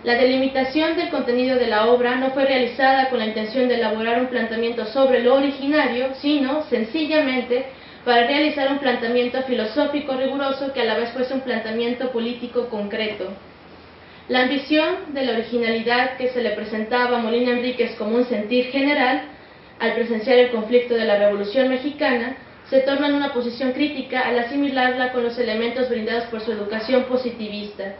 La delimitación del contenido de la obra no fue realizada con la intención de elaborar un planteamiento sobre lo originario, sino sencillamente para realizar un planteamiento filosófico riguroso que a la vez fuese un planteamiento político concreto. La ambición de la originalidad que se le presentaba a Molina Enríquez como un sentir general, al presenciar el conflicto de la Revolución Mexicana, se torna en una posición crítica al asimilarla con los elementos brindados por su educación positivista.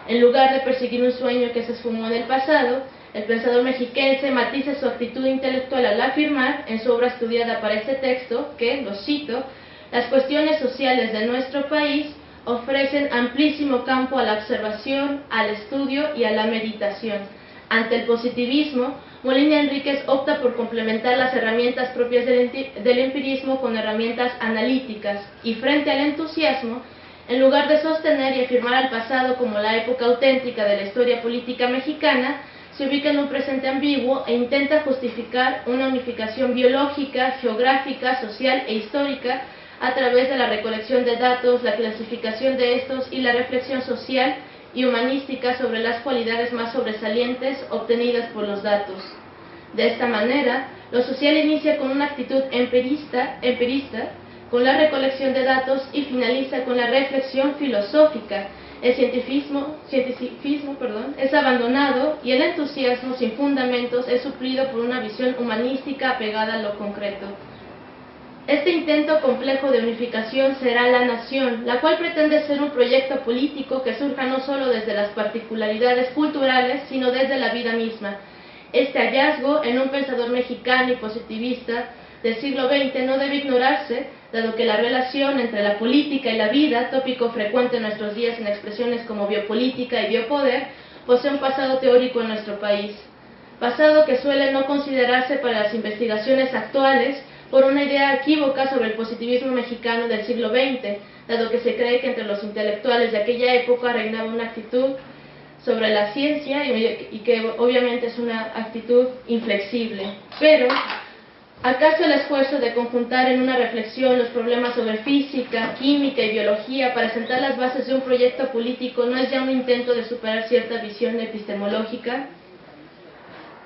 En lugar de perseguir un sueño que se esfumó en el pasado, el pensador mexiquense matiza su actitud intelectual al afirmar, en su obra estudiada para este texto, que, lo cito, las cuestiones sociales de nuestro país ofrecen amplísimo campo a la observación, al estudio y a la meditación. Ante el positivismo, Molina Enríquez opta por complementar las herramientas propias del empirismo con herramientas analíticas y frente al entusiasmo, en lugar de sostener y afirmar al pasado como la época auténtica de la historia política mexicana, se ubica en un presente ambiguo e intenta justificar una unificación biológica, geográfica, social e histórica a través de la recolección de datos, la clasificación de estos y la reflexión social y humanística sobre las cualidades más sobresalientes obtenidas por los datos. De esta manera, lo social inicia con una actitud empirista, con la recolección de datos y finaliza con la reflexión filosófica. El cientificismo es abandonado y el entusiasmo sin fundamentos es suplido por una visión humanística apegada a lo concreto. Este intento complejo de unificación será la nación, la cual pretende ser un proyecto político que surja no solo desde las particularidades culturales, sino desde la vida misma. Este hallazgo en un pensador mexicano y positivista del siglo XX no debe ignorarse, dado que la relación entre la política y la vida, tópico frecuente en nuestros días en expresiones como biopolítica y biopoder, posee un pasado teórico en nuestro país. Pasado que suele no considerarse para las investigaciones actuales por una idea equívoca sobre el positivismo mexicano del siglo XX, dado que se cree que entre los intelectuales de aquella época reinaba una actitud sobre la ciencia y que obviamente es una actitud inflexible. Pero, ¿acaso el esfuerzo de conjuntar en una reflexión los problemas sobre física, química y biología para sentar las bases de un proyecto político no es ya un intento de superar cierta visión epistemológica?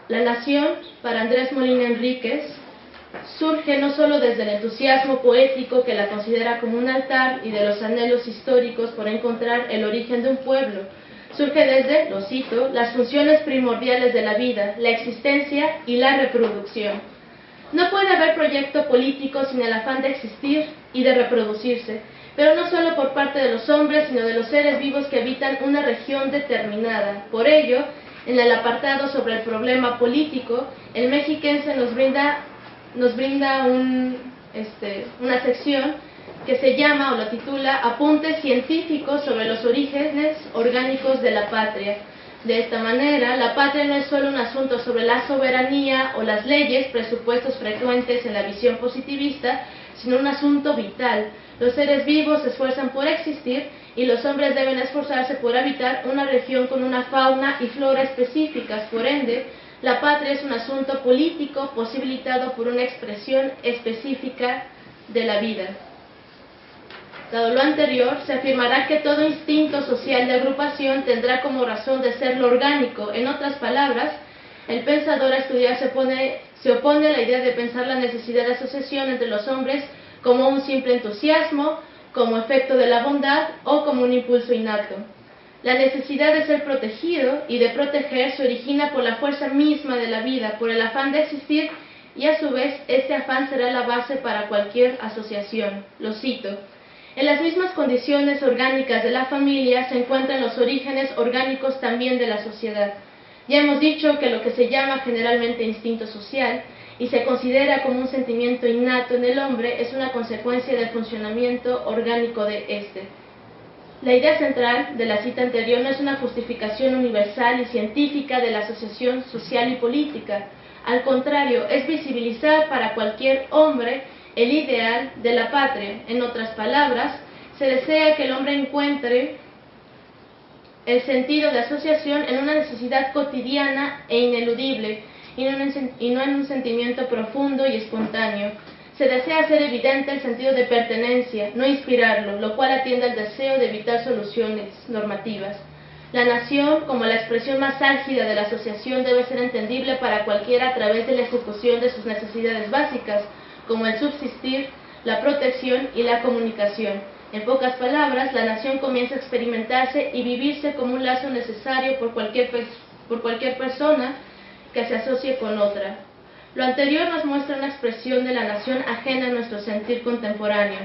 La nación, para Andrés Molina Enríquez, surge no solo desde el entusiasmo poético que la considera como un altar y de los anhelos históricos por encontrar el origen de un pueblo, surge desde, lo cito, las funciones primordiales de la vida, la existencia y la reproducción. No puede haber proyecto político sin el afán de existir y de reproducirse, pero no solo por parte de los hombres, sino de los seres vivos que habitan una región determinada. Por ello, en el apartado sobre el problema político, el mexiquense nos brinda una sección que se llama o la titula Apuntes científicos sobre los orígenes orgánicos de la patria. De esta manera, la patria no es solo un asunto sobre la soberanía o las leyes, presupuestos frecuentes en la visión positivista, sino un asunto vital. Los seres vivos se esfuerzan por existir y los hombres deben esforzarse por habitar una región con una fauna y flora específicas. Por ende, la patria es un asunto político posibilitado por una expresión específica de la vida. Dado lo anterior, se afirmará que todo instinto social de agrupación tendrá como razón de ser lo orgánico. En otras palabras, el pensador a estudiar se opone a la idea de pensar la necesidad de asociación entre los hombres como un simple entusiasmo, como efecto de la bondad o como un impulso innato. La necesidad de ser protegido y de proteger se origina por la fuerza misma de la vida, por el afán de existir, y a su vez este afán será la base para cualquier asociación. Lo cito: en las mismas condiciones orgánicas de la familia se encuentran los orígenes orgánicos también de la sociedad. Ya hemos dicho que lo que se llama generalmente instinto social y se considera como un sentimiento innato en el hombre es una consecuencia del funcionamiento orgánico de éste. La idea central de la cita anterior no es una justificación universal y científica de la asociación social y política. Al contrario, es visibilizar para cualquier hombre el ideal de la patria. En otras palabras, se desea que el hombre encuentre el sentido de asociación en una necesidad cotidiana e ineludible y no en un sentimiento profundo y espontáneo. Se desea hacer evidente el sentido de pertenencia, no inspirarlo, lo cual atiende al deseo de evitar soluciones normativas. La nación, como la expresión más álgida de la asociación, debe ser entendible para cualquiera a través de la ejecución de sus necesidades básicas, como el subsistir, la protección y la comunicación. En pocas palabras, la nación comienza a experimentarse y vivirse como un lazo necesario por cualquier persona que se asocie con otra. Lo anterior nos muestra una expresión de la nación ajena a nuestro sentir contemporáneo,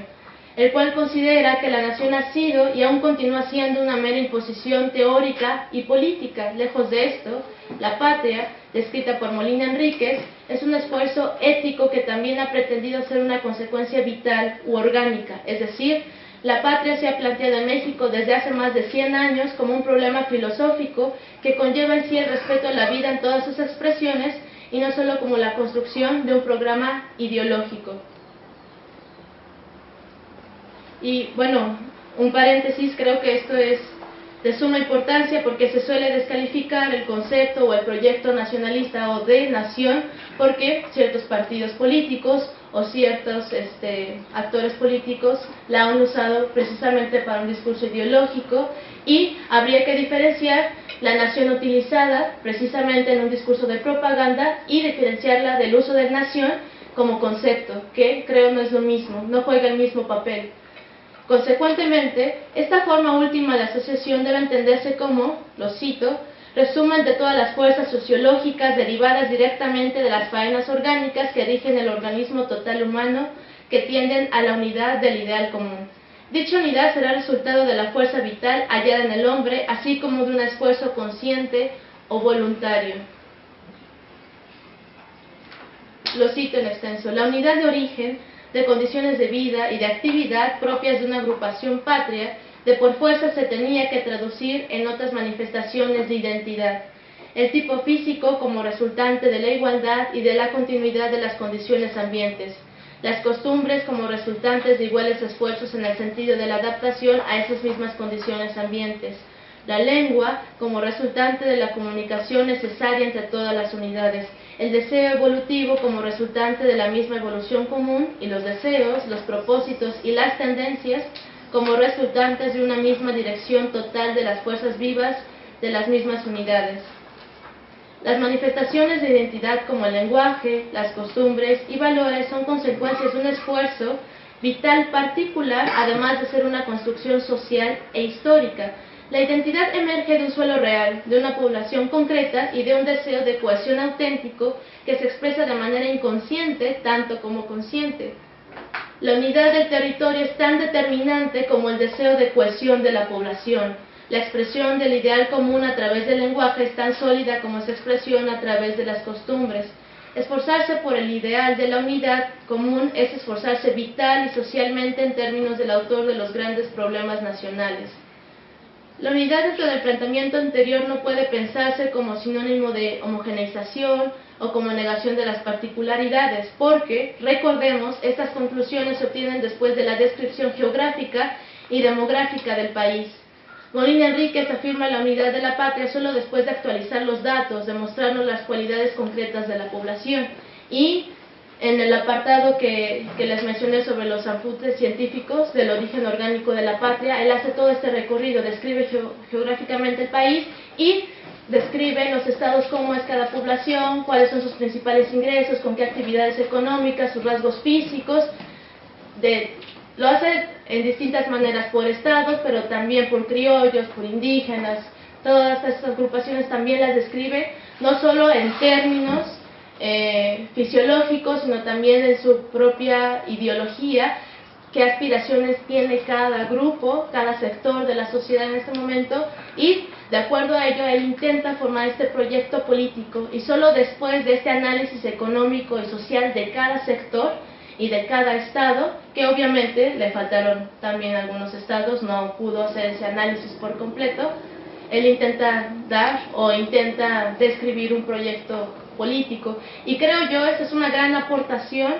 el cual considera que la nación ha sido y aún continúa siendo una mera imposición teórica y política. Lejos de esto, la patria, descrita por Molina Enríquez, es un esfuerzo ético que también ha pretendido ser una consecuencia vital u orgánica, es decir, la patria se ha planteado en México desde hace más de 100 años como un problema filosófico que conlleva en sí el respeto a la vida en todas sus expresiones y no solo como la construcción de un programa ideológico. Y bueno, un paréntesis, creo que esto es de suma importancia porque se suele descalificar el concepto o el proyecto nacionalista o de nación porque ciertos partidos políticos o ciertos actores políticos la han usado precisamente para un discurso ideológico, y habría que diferenciar la nación utilizada precisamente en un discurso de propaganda y diferenciarla del uso de nación como concepto, que creo no es lo mismo, no juega el mismo papel. Consecuentemente, esta forma última de asociación debe entenderse como, lo cito, resumen de todas las fuerzas sociológicas derivadas directamente de las faenas orgánicas que rigen el organismo total humano, que tienden a la unidad del ideal común. Dicha unidad será resultado de la fuerza vital hallada en el hombre, así como de un esfuerzo consciente o voluntario. Lo cito en extenso. La unidad de origen, de condiciones de vida y de actividad propias de una agrupación patria, de por fuerza se tenía que traducir en otras manifestaciones de identidad. El tipo físico como resultante de la igualdad y de la continuidad de las condiciones ambientes. Las costumbres como resultantes de iguales esfuerzos en el sentido de la adaptación a esas mismas condiciones ambientes. La lengua como resultante de la comunicación necesaria entre todas las unidades. El deseo evolutivo como resultante de la misma evolución común, y los deseos, los propósitos y las tendencias como resultantes de una misma dirección total de las fuerzas vivas de las mismas unidades. Las manifestaciones de identidad como el lenguaje, las costumbres y valores son consecuencias de un esfuerzo vital particular, además de ser una construcción social e histórica. La identidad emerge de un suelo real, de una población concreta y de un deseo de cohesión auténtico que se expresa de manera inconsciente tanto como consciente. La unidad del territorio es tan determinante como el deseo de cohesión de la población. La expresión del ideal común a través del lenguaje es tan sólida como esa expresión a través de las costumbres. Esforzarse por el ideal de la unidad común es esforzarse vital y socialmente en términos del autor de los grandes problemas nacionales. La unidad dentro del planteamiento anterior no puede pensarse como sinónimo de homogeneización o como negación de las particularidades, porque, recordemos, estas conclusiones se obtienen después de la descripción geográfica y demográfica del país. Molina Enríquez afirma la unidad de la patria solo después de actualizar los datos, de mostrarnos las cualidades concretas de la población. Y en el apartado que les mencioné sobre los apuntes científicos del origen orgánico de la patria, él hace todo este recorrido, describe geográficamente el país y describe los estados, cómo es cada población, cuáles son sus principales ingresos, con qué actividades económicas, sus rasgos físicos. Lo hace en distintas maneras por estados, pero también por criollos, por indígenas. Todas estas agrupaciones también las describe, no solo en términos fisiológicos, sino también en su propia ideología, qué aspiraciones tiene cada grupo, cada sector de la sociedad en este momento, y de acuerdo a ello él intenta formar este proyecto político, y solo después de este análisis económico y social de cada sector y de cada estado, que obviamente le faltaron también algunos estados, no pudo hacer ese análisis por completo, él intenta intenta describir un proyecto político, y creo yo esa es una gran aportación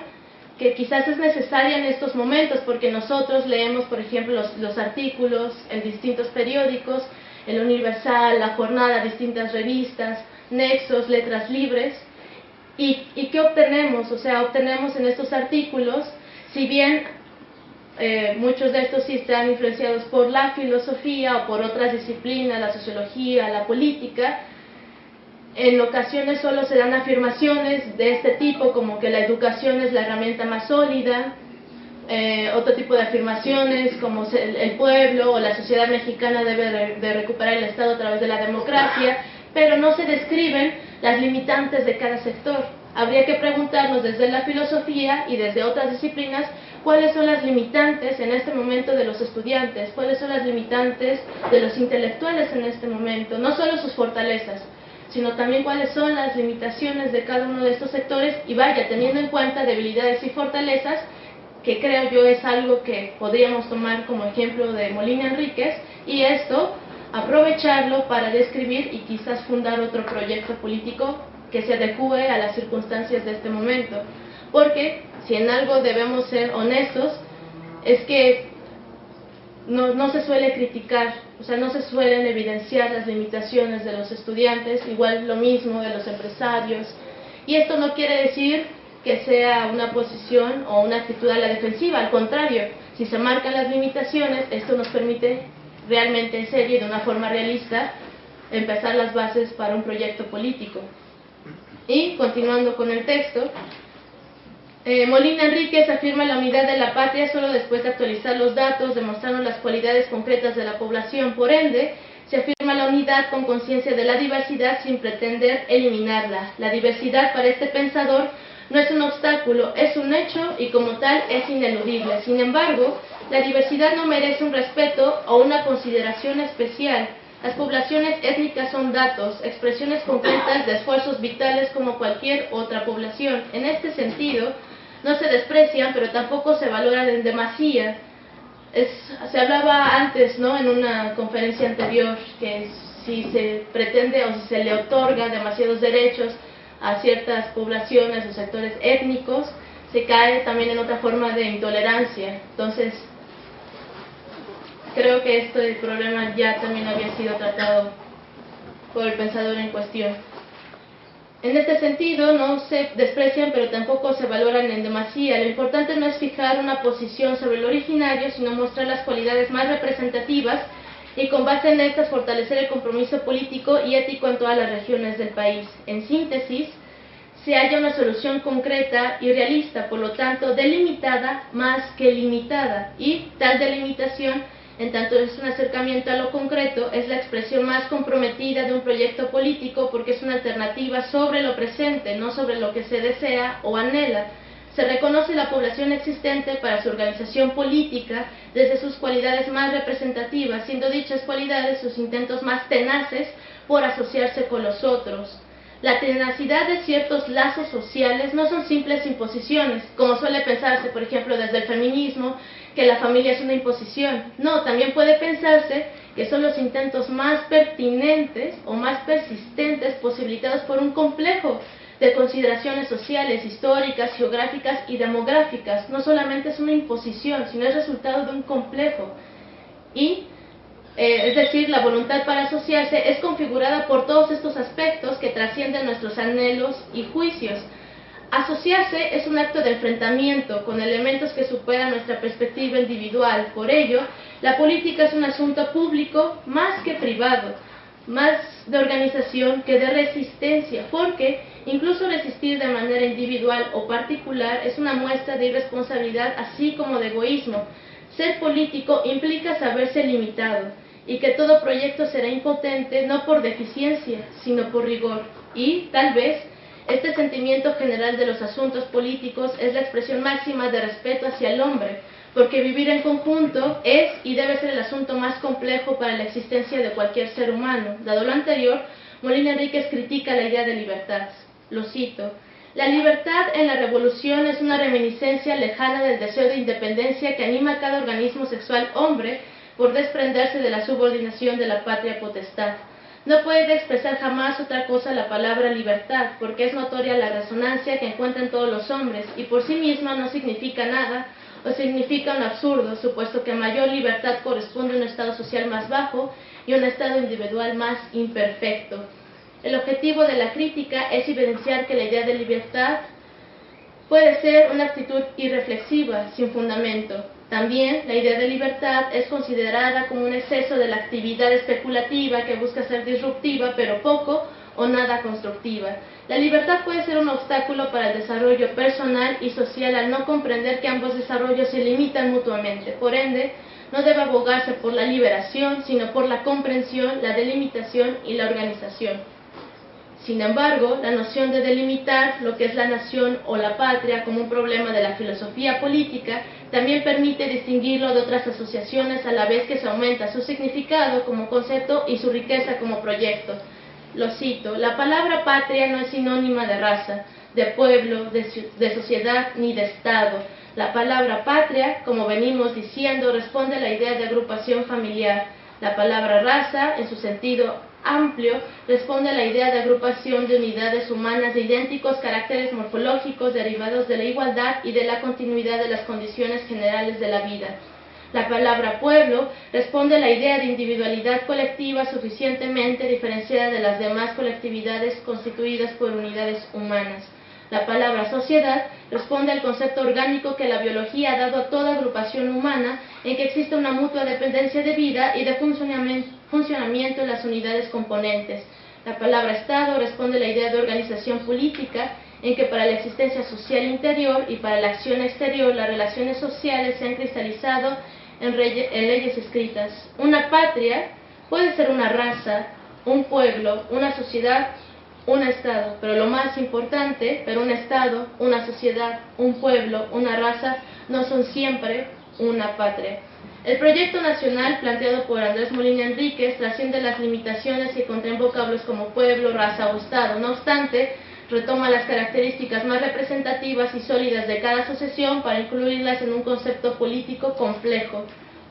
que quizás es necesaria en estos momentos, porque nosotros leemos, por ejemplo, los artículos en distintos periódicos, El Universal, La Jornada, distintas revistas, Nexos, Letras Libres, y ¿qué obtenemos? O sea, obtenemos en estos artículos, si bien muchos de estos sí están influenciados por la filosofía o por otras disciplinas, la sociología, la política. En ocasiones solo se dan afirmaciones de este tipo, como que la educación es la herramienta más sólida, otro tipo de afirmaciones como el pueblo o la sociedad mexicana debe de recuperar el Estado a través de la democracia, pero no se describen las limitantes de cada sector. Habría que preguntarnos desde la filosofía y desde otras disciplinas cuáles son las limitantes en este momento de los estudiantes, cuáles son las limitantes de los intelectuales en este momento, no solo sus fortalezas, sino también cuáles son las limitaciones de cada uno de estos sectores y vaya, teniendo en cuenta debilidades y fortalezas, que creo yo es algo que podríamos tomar como ejemplo de Molina Enríquez, y esto aprovecharlo para describir y quizás fundar otro proyecto político que se adecue a las circunstancias de este momento. Porque si en algo debemos ser honestos, es que no se suele criticar, o sea, no se suelen evidenciar las limitaciones de los estudiantes, igual lo mismo de los empresarios, y esto no quiere decir que sea una posición o una actitud a la defensiva, al contrario, si se marcan las limitaciones, esto nos permite realmente en serio y de una forma realista empezar las bases para un proyecto político. Y continuando con el texto, Molina Enríquez afirma la unidad de la patria solo después de actualizar los datos, demostrando las cualidades concretas de la población. Por ende, se afirma la unidad con conciencia de la diversidad sin pretender eliminarla. La diversidad para este pensador no es un obstáculo, es un hecho y como tal es ineludible. Sin embargo, la diversidad no merece un respeto o una consideración especial. Las poblaciones étnicas son datos, expresiones concretas de esfuerzos vitales como cualquier otra población. En este sentido, no se desprecian, pero tampoco se valoran en demasía. Se hablaba antes, ¿no?, en una conferencia anterior, que si se pretende o si se le otorga demasiados derechos a ciertas poblaciones o sectores étnicos, se cae también en otra forma de intolerancia. Entonces, creo que este problema ya también había sido tratado por el pensador en cuestión. En este sentido, no se desprecian, pero tampoco se valoran en demasía. Lo importante no es fijar una posición sobre el originario, sino mostrar las cualidades más representativas y con base en estas fortalecer el compromiso político y ético en todas las regiones del país. En síntesis, se halla una solución concreta y realista, por lo tanto delimitada más que limitada, y tal delimitación, en tanto es un acercamiento a lo concreto, es la expresión más comprometida de un proyecto político porque es una alternativa sobre lo presente, no sobre lo que se desea o anhela. Se reconoce la población existente para su organización política desde sus cualidades más representativas, siendo dichas cualidades sus intentos más tenaces por asociarse con los otros. La tenacidad de ciertos lazos sociales no son simples imposiciones, como suele pensarse, por ejemplo, desde el feminismo, que la familia es una imposición. No, también puede pensarse que son los intentos más pertinentes o más persistentes posibilitados por un complejo de consideraciones sociales, históricas, geográficas y demográficas. No solamente es una imposición, sino es resultado de un complejo. Es decir, la voluntad para asociarse es configurada por todos estos aspectos que trascienden nuestros anhelos y juicios. Asociarse es un acto de enfrentamiento con elementos que superan nuestra perspectiva individual. Por ello, la política es un asunto público más que privado, más de organización que de resistencia, porque incluso resistir de manera individual o particular es una muestra de irresponsabilidad así como de egoísmo. Ser político implica saberse limitado y que todo proyecto será impotente no por deficiencia, sino por rigor. Y, tal vez, este sentimiento general de los asuntos políticos es la expresión máxima de respeto hacia el hombre, porque vivir en conjunto es y debe ser el asunto más complejo para la existencia de cualquier ser humano. Dado lo anterior, Molina Enríquez critica la idea de libertad. Lo cito: la libertad en la revolución es una reminiscencia lejana del deseo de independencia que anima a cada organismo sexual hombre por desprenderse de la subordinación de la patria potestad. No puede expresar jamás otra cosa la palabra libertad, porque es notoria la resonancia que encuentran todos los hombres, y por sí misma no significa nada, o significa un absurdo, supuesto que mayor libertad corresponde a un estado social más bajo y a un estado individual más imperfecto. El objetivo de la crítica es evidenciar que la idea de libertad puede ser una actitud irreflexiva, sin fundamento. También la idea de libertad es considerada como un exceso de la actividad especulativa que busca ser disruptiva, pero poco o nada constructiva. La libertad puede ser un obstáculo para el desarrollo personal y social al no comprender que ambos desarrollos se limitan mutuamente. Por ende, no debe abogarse por la liberación, sino por la comprensión, la delimitación y la organización. Sin embargo, la noción de delimitar lo que es la nación o la patria como un problema de la filosofía política también permite distinguirlo de otras asociaciones a la vez que se aumenta su significado como concepto y su riqueza como proyecto. Lo cito: la palabra patria no es sinónima de raza, de pueblo, de sociedad ni de Estado. La palabra patria, como venimos diciendo, responde a la idea de agrupación familiar. La palabra raza, en su sentido amplio, responde a la idea de agrupación de unidades humanas de idénticos caracteres morfológicos derivados de la igualdad y de la continuidad de las condiciones generales de la vida. La palabra pueblo responde a la idea de individualidad colectiva suficientemente diferenciada de las demás colectividades constituidas por unidades humanas. La palabra sociedad responde al concepto orgánico que la biología ha dado a toda agrupación humana, en que existe una mutua dependencia de vida y de funcionamiento en las unidades componentes. La palabra Estado responde a la idea de organización política, en que para la existencia social interior y para la acción exterior las relaciones sociales se han cristalizado en leyes escritas. Una patria puede ser una raza, un pueblo, una sociedad, un Estado, pero lo más importante, un Estado, una sociedad, un pueblo, una raza, no son siempre una patria. El proyecto nacional planteado por Andrés Molina Enríquez trasciende las limitaciones que contienen vocablos como pueblo, raza o Estado. No obstante, retoma las características más representativas y sólidas de cada asociación para incluirlas en un concepto político complejo.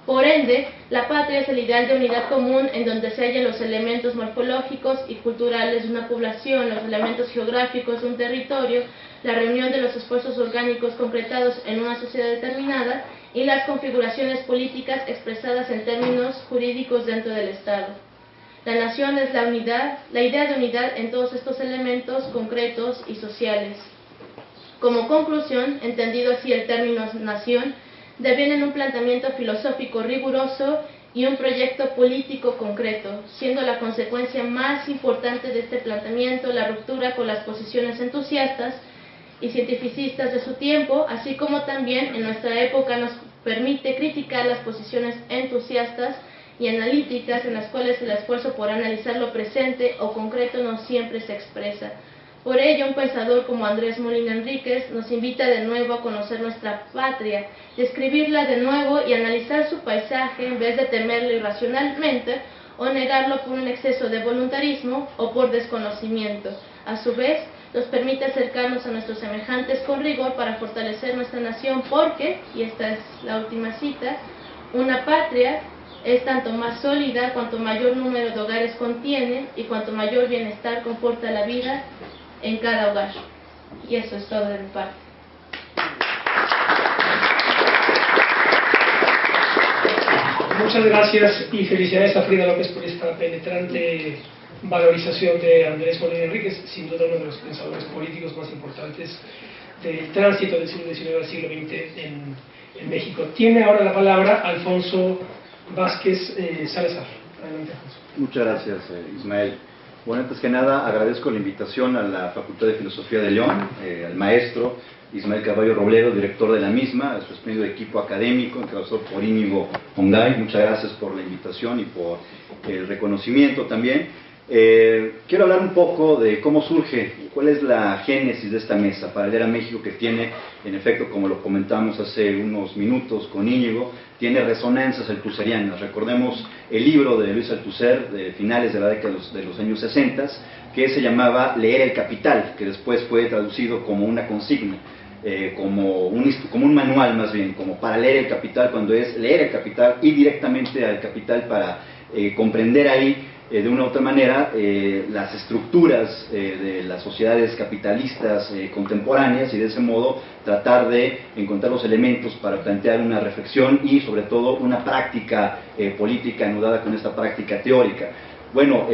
Por ende, la patria es el ideal de unidad común en donde se hallan los elementos morfológicos y culturales de una población, los elementos geográficos de un territorio, la reunión de los esfuerzos orgánicos concretados en una sociedad determinada y las configuraciones políticas expresadas en términos jurídicos dentro del Estado. La nación es la unidad, la idea de unidad en todos estos elementos concretos y sociales. Como conclusión, entendido así el término nación, deviene en un planteamiento filosófico riguroso y un proyecto político concreto, siendo la consecuencia más importante de este planteamiento la ruptura con las posiciones entusiastas y cientificistas de su tiempo, así como también en nuestra época nos permite criticar las posiciones entusiastas y analíticas en las cuales el esfuerzo por analizar lo presente o concreto no siempre se expresa. Por ello, un pensador como Andrés Molina Enríquez nos invita de nuevo a conocer nuestra patria, describirla de nuevo y analizar su paisaje en vez de temerlo irracionalmente o negarlo por un exceso de voluntarismo o por desconocimiento. A su vez, nos permite acercarnos a nuestros semejantes con rigor para fortalecer nuestra nación porque, y esta es la última cita, una patria es tanto más sólida cuanto mayor número de hogares contiene y cuanto mayor bienestar comporta la vida en cada hogar. Y eso es todo de mi parte. Muchas gracias y felicidades a Frida López por esta penetrante valorización de Andrés Molina Enríquez, sin duda uno de los pensadores políticos más importantes del tránsito del siglo XIX al siglo XX en México. Tiene ahora la palabra Alfonso Vázquez Salazar. Adelante, Alfonso. Muchas gracias, Ismael. Bueno, antes que nada agradezco la invitación a la Facultad de Filosofía de León, al maestro Ismael Carballo Robledo, director de la misma, a su espléndido equipo académico, encabezado por Íñigo Ongay. Muchas gracias por la invitación y por el reconocimiento también. Quiero hablar un poco de cómo surge, cuál es la génesis de esta mesa paralela a México, que tiene, en efecto, como lo comentamos hace unos minutos con Íñigo, tiene resonancias althuserianas. Recordemos el libro de Luis Althusser de finales de la década de los años 60, que se llamaba Leer el Capital, que después fue traducido como una consigna, como un manual más bien, como para leer el Capital, cuando es leer el Capital, ir directamente al Capital para comprender ahí de una u otra manera las estructuras de las sociedades capitalistas contemporáneas, y de ese modo tratar de encontrar los elementos para plantear una reflexión y sobre todo una práctica política anudada con esta práctica teórica. Bueno,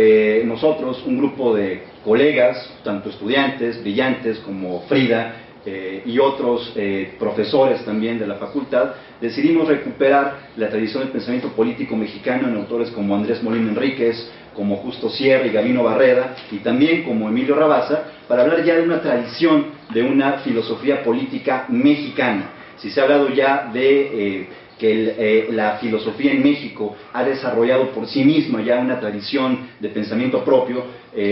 nosotros, un grupo de colegas, tanto estudiantes brillantes como Frida, y otros profesores también de la facultad, decidimos recuperar la tradición del pensamiento político mexicano en autores como Andrés Molina Enríquez, como Justo Sierra y Gabino Barreda, y también como Emilio Rabasa, para hablar ya de una tradición de una filosofía política mexicana. Si se ha hablado ya de que la filosofía en México ha desarrollado por sí misma ya una tradición de pensamiento propio,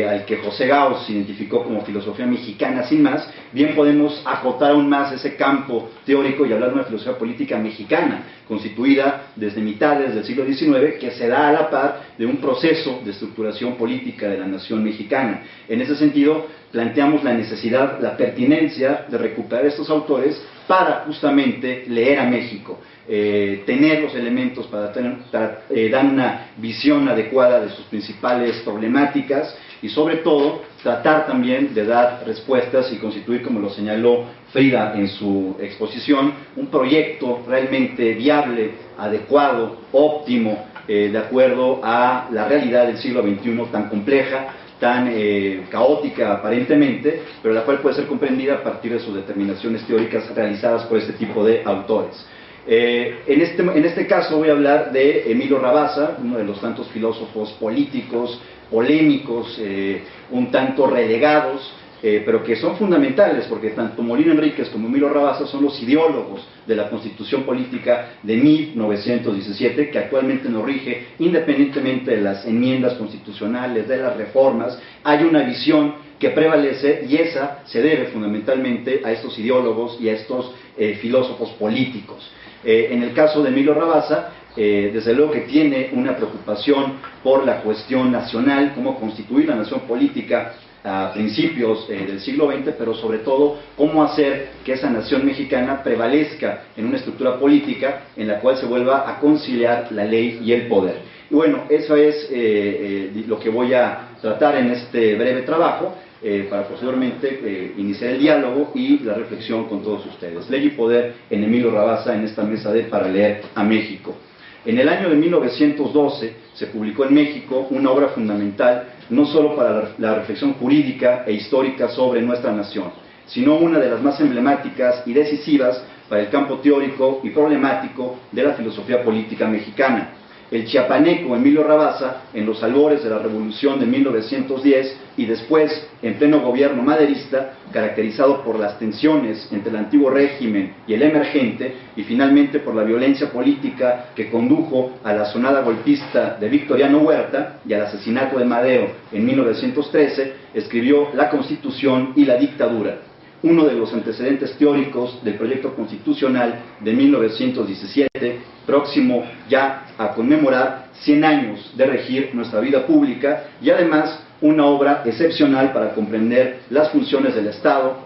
al que José Gauss identificó como filosofía mexicana sin más, bien podemos acotar aún más ese campo teórico y hablar de una filosofía política mexicana, constituida desde mitades del siglo XIX, que se da a la par de un proceso de estructuración política de la nación mexicana. En ese sentido, planteamos la necesidad, la pertinencia de recuperar estos autores para justamente leer a México, tener los elementos para dar una visión adecuada de sus principales problemáticas y sobre todo tratar también de dar respuestas y constituir, como lo señaló Frida en su exposición, un proyecto realmente viable, adecuado, óptimo, de acuerdo a la realidad del siglo XXI tan compleja, tan caótica aparentemente, pero la cual puede ser comprendida a partir de sus determinaciones teóricas realizadas por este tipo de autores. En este caso voy a hablar de Emilio Rabasa, uno de los tantos filósofos políticos, polémicos, un tanto relegados, pero que son fundamentales, porque tanto Molina Enríquez como Emilio Rabasa son los ideólogos de la Constitución Política de 1917, que actualmente nos rige independientemente de las enmiendas constitucionales, de las reformas. Hay una visión que prevalece y esa se debe fundamentalmente a estos ideólogos y a estos filósofos políticos. En el caso de Emilio Rabasa, desde luego que tiene una preocupación por la cuestión nacional, cómo constituir la nación política a principios del siglo XX, pero sobre todo cómo hacer que esa nación mexicana prevalezca en una estructura política en la cual se vuelva a conciliar la ley y el poder. Y bueno, eso es lo que voy a tratar en este breve trabajo, para posteriormente iniciar el diálogo y la reflexión con todos ustedes. Ley y poder en Emilio Rabasa en esta mesa de Para leer a México. En el año de 1912 se publicó en México una obra fundamental no solo para la reflexión jurídica e histórica sobre nuestra nación, sino una de las más emblemáticas y decisivas para el campo teórico y problemático de la filosofía política mexicana. El chiapaneco Emilio Rabasa, en los albores de la Revolución de 1910 y después en pleno gobierno maderista, caracterizado por las tensiones entre el antiguo régimen y el emergente, y finalmente por la violencia política que condujo a la sonada golpista de Victoriano Huerta y al asesinato de Madero en 1913, escribió La Constitución y la Dictadura, uno de los antecedentes teóricos del proyecto constitucional de 1917, próximo ya a conmemorar 100 años de regir nuestra vida pública, y además una obra excepcional para comprender las funciones del Estado,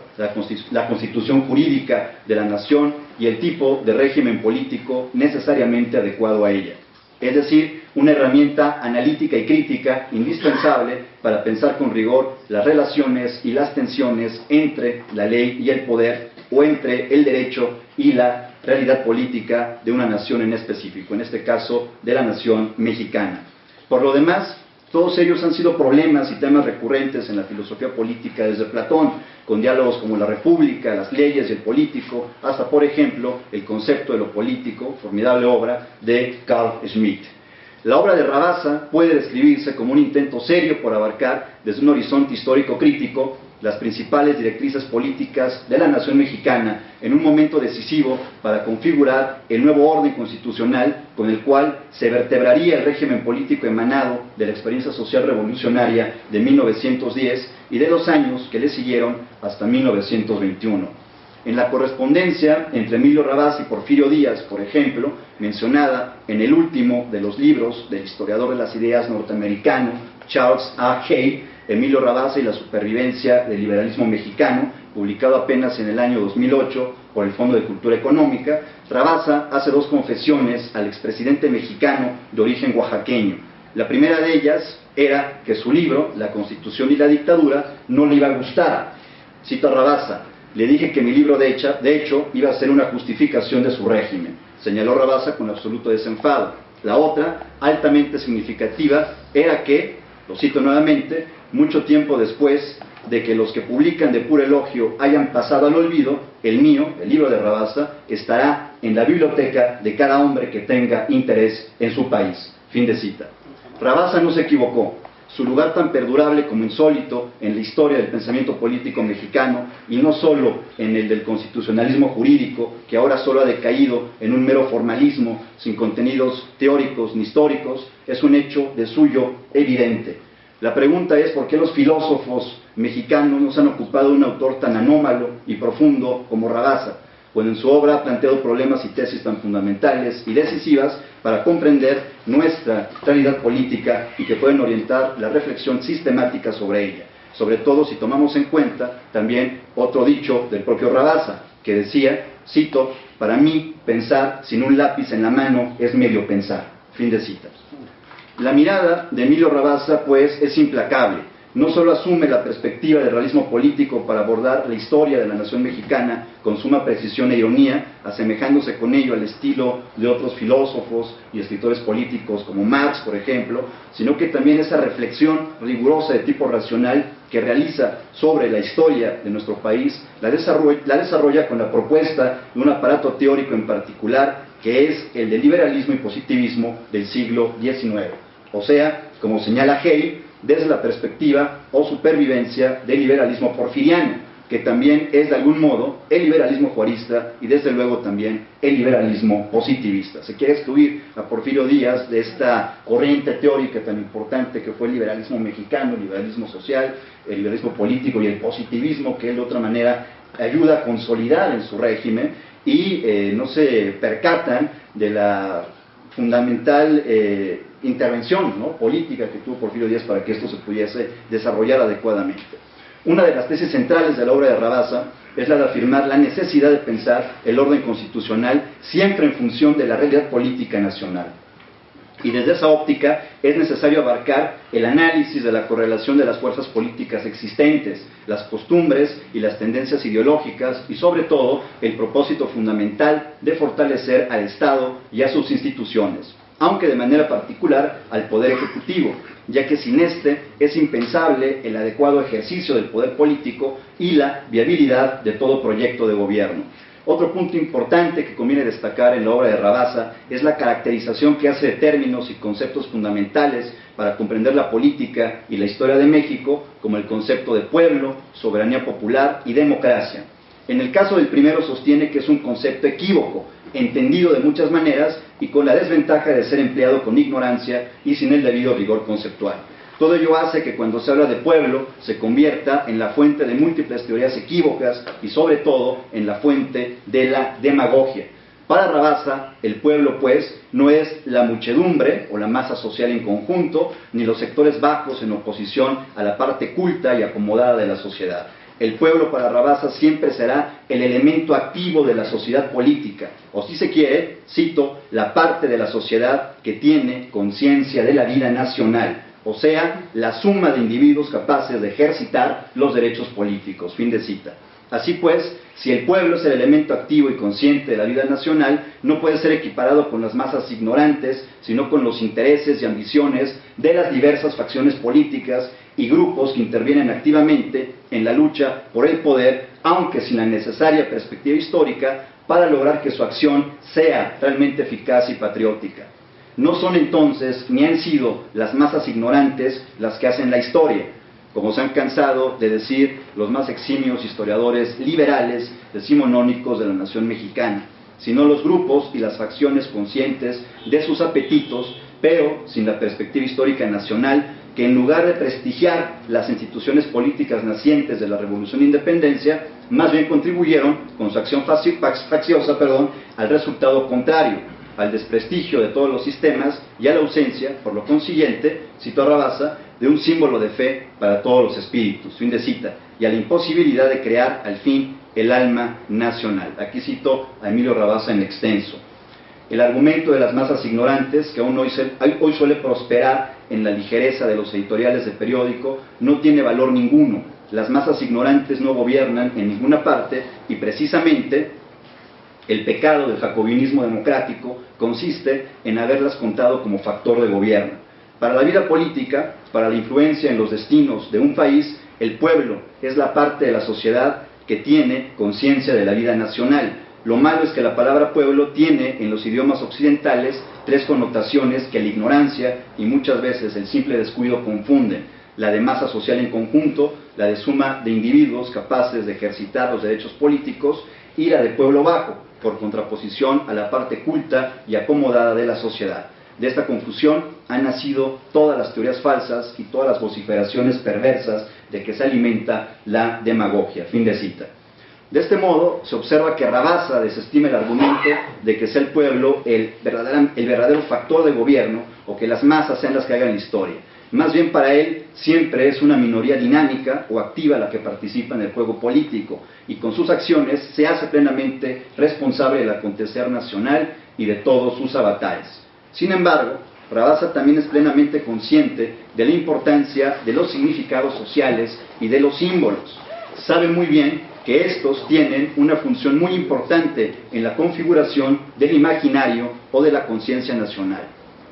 la constitución jurídica de la nación y el tipo de régimen político necesariamente adecuado a ella. Es decir, una herramienta analítica y crítica indispensable para pensar con rigor las relaciones y las tensiones entre la ley y el poder, o entre el derecho y la realidad política de una nación en específico, en este caso de la nación mexicana. Por lo demás, todos ellos han sido problemas y temas recurrentes en la filosofía política desde Platón, con diálogos como la república, las leyes y el político, hasta por ejemplo el concepto de lo político, formidable obra de Carl Schmitt. La obra de Rabasa puede describirse como un intento serio por abarcar desde un horizonte histórico crítico las principales directrices políticas de la nación mexicana en un momento decisivo para configurar el nuevo orden constitucional con el cual se vertebraría el régimen político emanado de la experiencia social revolucionaria de 1910 y de los años que le siguieron hasta 1921. En la correspondencia entre Emilio Rabasa y Porfirio Díaz, por ejemplo, mencionada en el último de los libros del historiador de las ideas norteamericano Charles A. Hay, Emilio Rabasa y la supervivencia del liberalismo mexicano, publicado apenas en el año 2008 por el Fondo de Cultura Económica, Rabasa hace dos confesiones al expresidente mexicano de origen oaxaqueño. La primera de ellas era que su libro, La Constitución y la Dictadura, no le iba a gustar. Cito a Rabasa: le dije que mi libro de hecho iba a ser una justificación de su régimen, señaló Rabasa con absoluto desenfado. La otra, altamente significativa, era que, lo cito nuevamente, mucho tiempo después de que los que publican de puro elogio hayan pasado al olvido, el mío, el libro de Rabasa, estará en la biblioteca de cada hombre que tenga interés en su país. Fin de cita. Rabasa no se equivocó. Su lugar tan perdurable como insólito en la historia del pensamiento político mexicano, y no solo en el del constitucionalismo jurídico, que ahora solo ha decaído en un mero formalismo sin contenidos teóricos ni históricos, es un hecho de suyo evidente. La pregunta es por qué los filósofos mexicanos no se han ocupado de un autor tan anómalo y profundo como Rabasa, cuando en su obra ha planteado problemas y tesis tan fundamentales y decisivas para comprender nuestra realidad política y que pueden orientar la reflexión sistemática sobre ella, sobre todo si tomamos en cuenta también otro dicho del propio Rabasa, que decía, cito, para mí pensar sin un lápiz en la mano es medio pensar, fin de cita. La mirada de Emilio Rabasa, pues, es implacable. No solo asume la perspectiva del realismo político para abordar la historia de la nación mexicana con suma precisión e ironía, asemejándose con ello al estilo de otros filósofos y escritores políticos como Marx, por ejemplo, sino que también esa reflexión rigurosa de tipo racional que realiza sobre la historia de nuestro país, la desarrolla con la propuesta de un aparato teórico en particular, que es el del liberalismo y positivismo del siglo XIX. O sea, como señala Hale, desde la perspectiva o supervivencia del liberalismo porfiriano, que también es de algún modo el liberalismo juarista y desde luego también el liberalismo positivista. Se quiere excluir a Porfirio Díaz de esta corriente teórica tan importante que fue el liberalismo mexicano, el liberalismo social, el liberalismo político y el positivismo, que él de otra manera ayuda a consolidar en su régimen, y no se percatan de la fundamental intervención, ¿no?, política que tuvo Porfirio Díaz para que esto se pudiese desarrollar adecuadamente. Una de las tesis centrales de la obra de Rabasa es la de afirmar la necesidad de pensar el orden constitucional siempre en función de la realidad política nacional. Y desde esa óptica es necesario abarcar el análisis de la correlación de las fuerzas políticas existentes, las costumbres y las tendencias ideológicas y sobre todo el propósito fundamental de fortalecer al Estado y a sus instituciones, aunque de manera particular al Poder Ejecutivo, ya que sin este es impensable el adecuado ejercicio del poder político y la viabilidad de todo proyecto de gobierno. Otro punto importante que conviene destacar en la obra de Rabasa es la caracterización que hace de términos y conceptos fundamentales para comprender la política y la historia de México, como el concepto de pueblo, soberanía popular y democracia. En el caso del primero sostiene que es un concepto equívoco, entendido de muchas maneras y con la desventaja de ser empleado con ignorancia y sin el debido rigor conceptual. Todo ello hace que cuando se habla de pueblo se convierta en la fuente de múltiples teorías equívocas y sobre todo en la fuente de la demagogia. Para Rabasa, el pueblo pues no es la muchedumbre o la masa social en conjunto, ni los sectores bajos en oposición a la parte culta y acomodada de la sociedad. El pueblo para Rabasa siempre será el elemento activo de la sociedad política, o si se quiere, cito, la parte de la sociedad que tiene conciencia de la vida nacional, o sea, la suma de individuos capaces de ejercitar los derechos políticos, fin de cita. Así pues, si el pueblo es el elemento activo y consciente de la vida nacional, no puede ser equiparado con las masas ignorantes, sino con los intereses y ambiciones de las diversas facciones políticas y grupos que intervienen activamente en la lucha por el poder, aunque sin la necesaria perspectiva histórica, para lograr que su acción sea realmente eficaz y patriótica. No son entonces, ni han sido, las masas ignorantes las que hacen la historia, como se han cansado de decir los más eximios historiadores liberales decimonónicos de la nación mexicana, sino los grupos y las facciones conscientes de sus apetitos, pero sin la perspectiva histórica nacional, que en lugar de prestigiar las instituciones políticas nacientes de la Revolución de Independencia, más bien contribuyeron con su acción facciosa al resultado contrario, al desprestigio de todos los sistemas y a la ausencia, por lo consiguiente, citó a Rabasa, de un símbolo de fe para todos los espíritus, fin de cita, y a la imposibilidad de crear al fin el alma nacional. Aquí cito a Emilio Rabasa en extenso. El argumento de las masas ignorantes, que aún hoy suele prosperar en la ligereza de los editoriales de periódico, no tiene valor ninguno. Las masas ignorantes no gobiernan en ninguna parte y precisamente el pecado del jacobinismo democrático consiste en haberlas contado como factor de gobierno. Para la vida política, para la influencia en los destinos de un país, el pueblo es la parte de la sociedad que tiene conciencia de la vida nacional. Lo malo es que la palabra pueblo tiene en los idiomas occidentales tres connotaciones que la ignorancia y muchas veces el simple descuido confunden: la de masa social en conjunto, la de suma de individuos capaces de ejercitar los derechos políticos, y la de pueblo bajo, por contraposición a la parte culta y acomodada de la sociedad. De esta confusión han nacido todas las teorías falsas y todas las vociferaciones perversas de que se alimenta la demagogia. Fin de cita. De este modo, se observa que Rabassa desestima el argumento de que sea el pueblo el verdadero factor de gobierno, o que las masas sean las que hagan la historia. Más bien, para él siempre es una minoría dinámica o activa la que participa en el juego político, y con sus acciones se hace plenamente responsable del acontecer nacional y de todos sus avatares. Sin embargo, Rabassa también es plenamente consciente de la importancia de los significados sociales y de los símbolos. Sabe muy bien que estos tienen una función muy importante en la configuración del imaginario o de la conciencia nacional.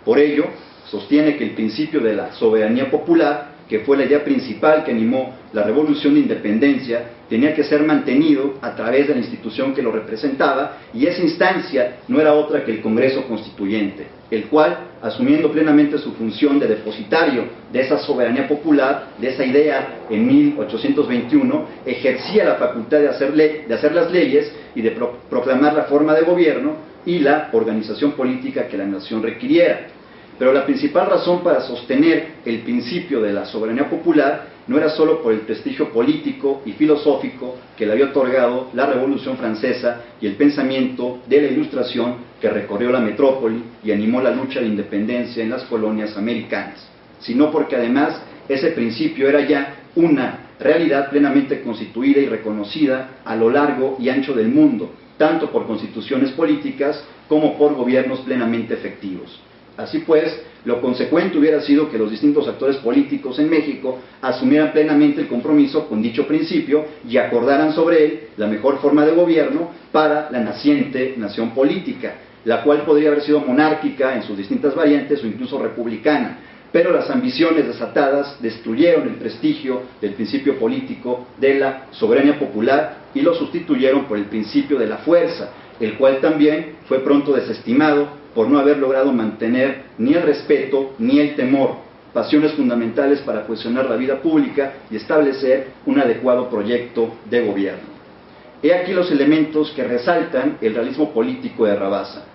Por ello, sostiene que el principio de la soberanía popular, que fue la idea principal que animó la Revolución de Independencia, tenía que ser mantenido a través de la institución que lo representaba, y esa instancia no era otra que el Congreso Constituyente, el cual, asumiendo plenamente su función de depositario de esa soberanía popular, de esa idea en 1821, ejercía la facultad de hacer las leyes y de proclamar la forma de gobierno y la organización política que la nación requiriera. Pero la principal razón para sostener el principio de la soberanía popular no era solo por el prestigio político y filosófico que le había otorgado la Revolución Francesa y el pensamiento de la Ilustración que recorrió la metrópoli y animó la lucha de independencia en las colonias americanas, sino porque además ese principio era ya una realidad plenamente constituida y reconocida a lo largo y ancho del mundo, tanto por constituciones políticas como por gobiernos plenamente efectivos. Así pues, lo consecuente hubiera sido que los distintos actores políticos en México asumieran plenamente el compromiso con dicho principio y acordaran sobre él la mejor forma de gobierno para la naciente nación política, la cual podría haber sido monárquica en sus distintas variantes o incluso republicana. Pero las ambiciones desatadas destruyeron el prestigio del principio político de la soberanía popular y lo sustituyeron por el principio de la fuerza, el cual también fue pronto desestimado por no haber logrado mantener ni el respeto ni el temor, pasiones fundamentales para cuestionar la vida pública y establecer un adecuado proyecto de gobierno. He aquí los elementos que resaltan el realismo político de Rabassa.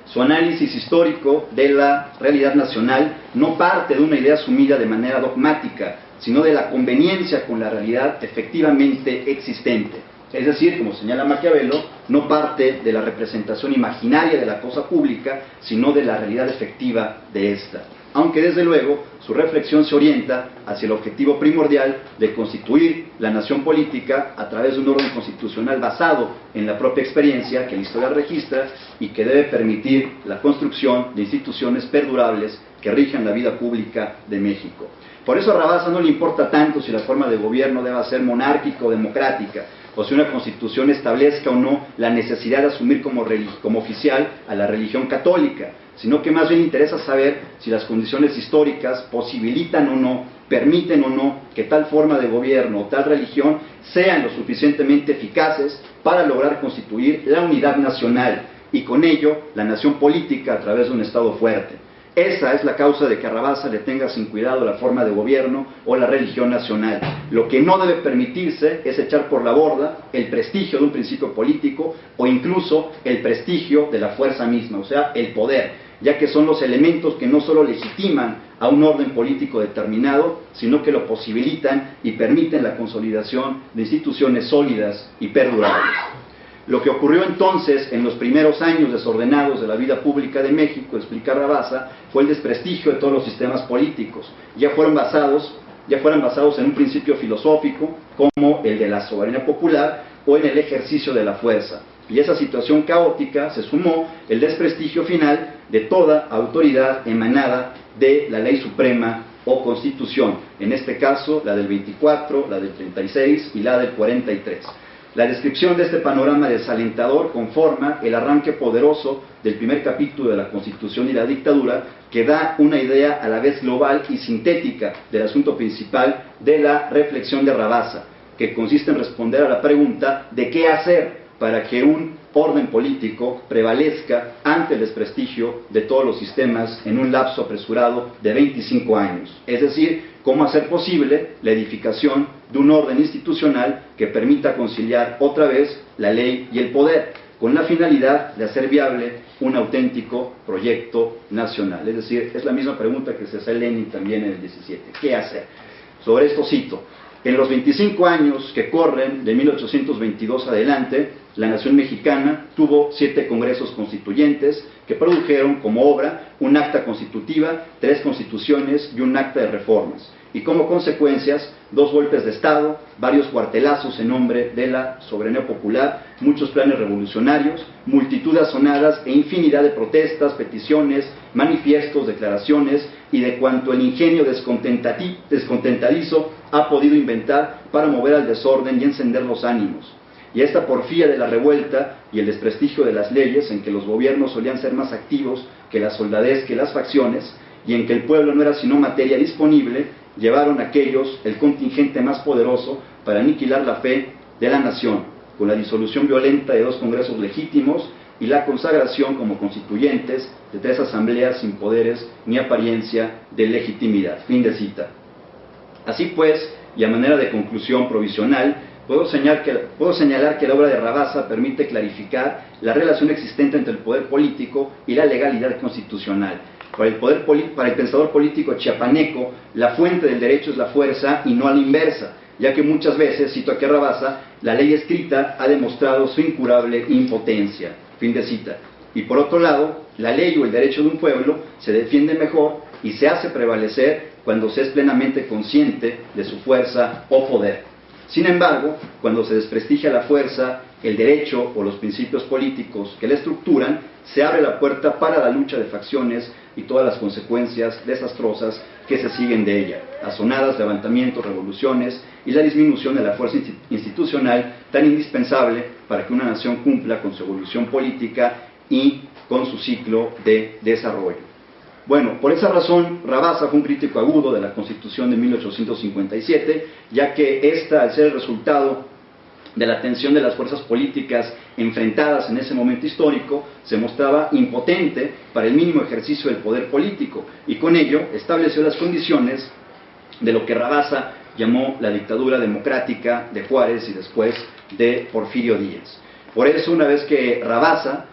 Su análisis histórico de la realidad nacional no parte de una idea asumida de manera dogmática, sino de la conveniencia con la realidad efectivamente existente. Es decir, como señala Maquiavelo, no parte de la representación imaginaria de la cosa pública, sino de la realidad efectiva de ésta. Aunque desde luego su reflexión se orienta hacia el objetivo primordial de constituir la nación política a través de un orden constitucional basado en la propia experiencia que la historia registra y que debe permitir la construcción de instituciones perdurables que rijan la vida pública de México. Por eso a Rabassa no le importa tanto si la forma de gobierno deba ser monárquica o democrática, o si una constitución establezca o no la necesidad de asumir como oficial a la religión católica, sino que más bien interesa saber si las condiciones históricas posibilitan o no, permiten o no que tal forma de gobierno o tal religión sean lo suficientemente eficaces para lograr constituir la unidad nacional y con ello la nación política a través de un Estado fuerte. Esa es la causa de que a Rabassa le tenga sin cuidado la forma de gobierno o la religión nacional. Lo que no debe permitirse es echar por la borda el prestigio de un principio político o incluso el prestigio de la fuerza misma, o sea, el poder, ya que son los elementos que no solo legitiman a un orden político determinado, sino que lo posibilitan y permiten la consolidación de instituciones sólidas y perdurables. Lo que ocurrió entonces en los primeros años desordenados de la vida pública de México, explica Rabassa, fue el desprestigio de todos los sistemas políticos, ya fueran basados en un principio filosófico como el de la soberanía popular o en el ejercicio de la fuerza. Y a esa situación caótica se sumó el desprestigio final de toda autoridad emanada de la ley suprema o constitución, en este caso la del 24, la del 36 y la del 43. La descripción de este panorama desalentador conforma el arranque poderoso del primer capítulo de la Constitución y la dictadura, que da una idea a la vez global y sintética del asunto principal de la reflexión de Rabassa, que consiste en responder a la pregunta de qué hacer para que un orden político prevalezca ante el desprestigio de todos los sistemas en un lapso apresurado de 25 años. Es decir, cómo hacer posible la edificación de un orden institucional que permita conciliar otra vez la ley y el poder, con la finalidad de hacer viable un auténtico proyecto nacional. Es decir, es la misma pregunta que se hace Lenin también en el 17. ¿Qué hacer? Sobre esto cito: en los 25 años que corren de 1822 adelante, la nación mexicana tuvo 7 congresos constituyentes que produjeron como obra un acta constitutiva, 3 constituciones y un acta de reformas, y como consecuencias 2 golpes de Estado, varios cuartelazos en nombre de la soberanía popular, muchos planes revolucionarios, multitud de azonadas e infinidad de protestas, peticiones, manifiestos, declaraciones y de cuanto el ingenio descontentadizo ha podido inventar para mover al desorden y encender los ánimos. Y esta porfía de la revuelta y el desprestigio de las leyes, en que los gobiernos solían ser más activos que la soldadez, que las facciones, y en que el pueblo no era sino materia disponible, llevaron a aquellos el contingente más poderoso para aniquilar la fe de la nación, con la disolución violenta de 2 congresos legítimos y la consagración como constituyentes de 3 asambleas sin poderes ni apariencia de legitimidad. Fin de cita. Así pues, y a manera de conclusión provisional, puedo señalar que la obra de Rabassa permite clarificar la relación existente entre el poder político y la legalidad constitucional. Para el pensador político chiapaneco, la fuente del derecho es la fuerza y no a la inversa, ya que muchas veces, cito aquí a Rabassa, la ley escrita ha demostrado su incurable impotencia. Fin de cita. Y por otro lado, la ley o el derecho de un pueblo se defiende mejor y se hace prevalecer cuando se es plenamente consciente de su fuerza o poder. Sin embargo, cuando se desprestigia la fuerza, el derecho o los principios políticos que la estructuran, se abre la puerta para la lucha de facciones y todas las consecuencias desastrosas que se siguen de ella: azonadas, levantamientos, revoluciones y la disminución de la fuerza institucional tan indispensable para que una nación cumpla con su evolución política y con su ciclo de desarrollo. Bueno, por esa razón, Rabassa fue un crítico agudo de la Constitución de 1857, ya que esta, al ser el resultado de la tensión de las fuerzas políticas enfrentadas en ese momento histórico, se mostraba impotente para el mínimo ejercicio del poder político, y con ello estableció las condiciones de lo que Rabassa llamó la dictadura democrática de Juárez y después de Porfirio Díaz. Por eso, una vez que Rabassa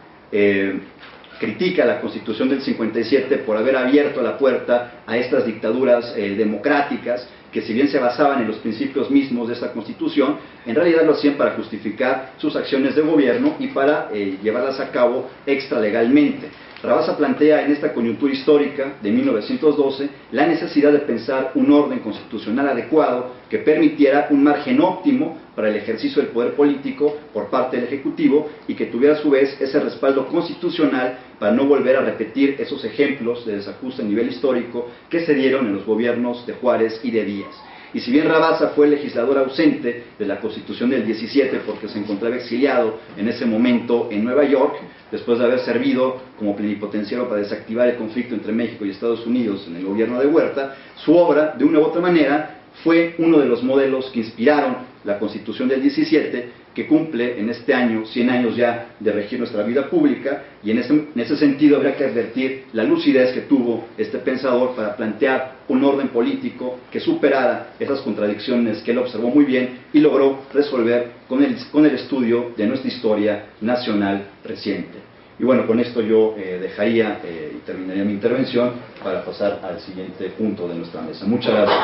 critica la Constitución del 57 por haber abierto la puerta a estas dictaduras democráticas, que si bien se basaban en los principios mismos de esta Constitución, en realidad lo hacían para justificar sus acciones de gobierno y para llevarlas a cabo extralegalmente. Rabassa plantea en esta coyuntura histórica de 1912 la necesidad de pensar un orden constitucional adecuado que permitiera un margen óptimo para el ejercicio del poder político por parte del Ejecutivo y que tuviera a su vez ese respaldo constitucional para no volver a repetir esos ejemplos de desajuste a nivel histórico que se dieron en los gobiernos de Juárez y de Díaz. Y si bien Rabassa fue el legislador ausente de la Constitución del 17 porque se encontraba exiliado en ese momento en Nueva York, después de haber servido como plenipotenciario para desactivar el conflicto entre México y Estados Unidos en el gobierno de Huerta, su obra, de una u otra manera, fue uno de los modelos que inspiraron la Constitución del 17, que cumple en este año 100 años ya de regir nuestra vida pública, y en ese sentido habría que advertir la lucidez que tuvo este pensador para plantear un orden político que superara esas contradicciones que él observó muy bien y logró resolver con el estudio de nuestra historia nacional reciente. Y bueno, con esto yo dejaría y terminaría mi intervención para pasar al siguiente punto de nuestra mesa. Muchas gracias.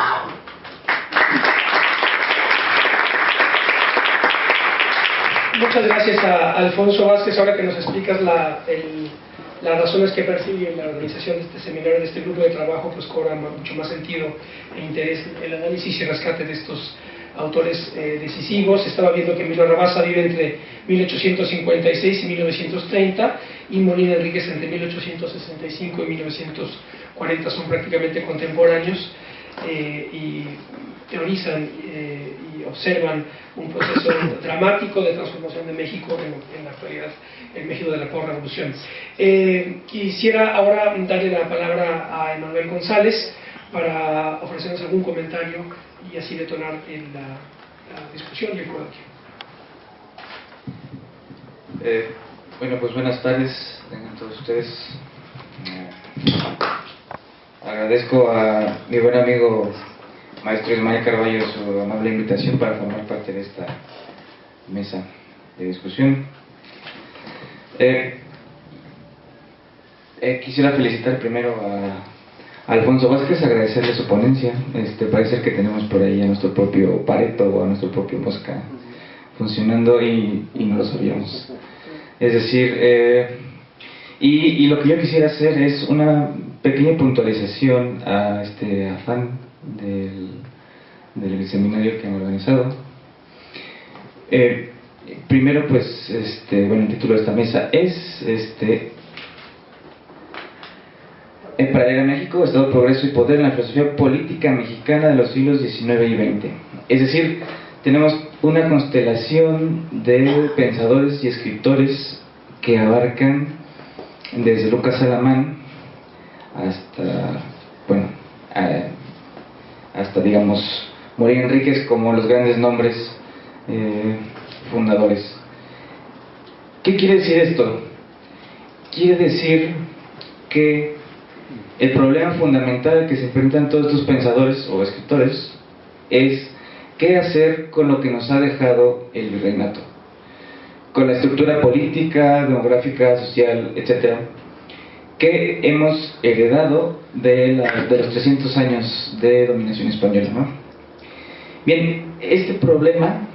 Muchas gracias a Alfonso Vázquez. Ahora que nos explicas las razones que persigue la organización de este seminario, de este grupo de trabajo, pues cobra mucho más sentido e interés el análisis y rescate de estos autores decisivos. Estaba viendo que Emilio Rabassa vive entre 1856 y 1930 y Molina Enríquez entre 1865 y 1940, son prácticamente contemporáneos. y teorizan y observan un proceso dramático de transformación de México en la actualidad, el México de la posrevolución. Quisiera ahora darle la palabra a Emanuel González para ofrecernos algún comentario y así detonar la discusión y el coloquio. Bueno, pues buenas tardes a todos ustedes. Agradezco a mi buen amigo maestro Ismael Carballo su amable invitación para formar parte de esta mesa de discusión. Quisiera felicitar primero a Alfonso Vázquez, agradecerle su ponencia. Parece que tenemos por ahí a nuestro propio Pareto o a nuestro propio Mosca funcionando y no lo sabíamos. Es decir, y lo que yo quisiera hacer es una pequeña puntualización a este afán del seminario que han organizado. Primero, pues, bueno, el título de esta mesa es para leer a México, Estado, Progreso y Poder en la filosofía política mexicana de los siglos XIX y XX. Es decir, tenemos una constelación de pensadores y escritores que abarcan desde Lucas Alamán hasta, bueno, hasta, digamos, Morín Enríquez como los grandes nombres fundadores. ¿Qué quiere decir esto? Quiere decir que el problema fundamental al que se enfrentan todos estos pensadores o escritores es qué hacer con lo que nos ha dejado el virreinato, con la estructura política, demográfica, social, etcétera, que hemos heredado de los 300 años de dominación española, ¿no? Bien, este problema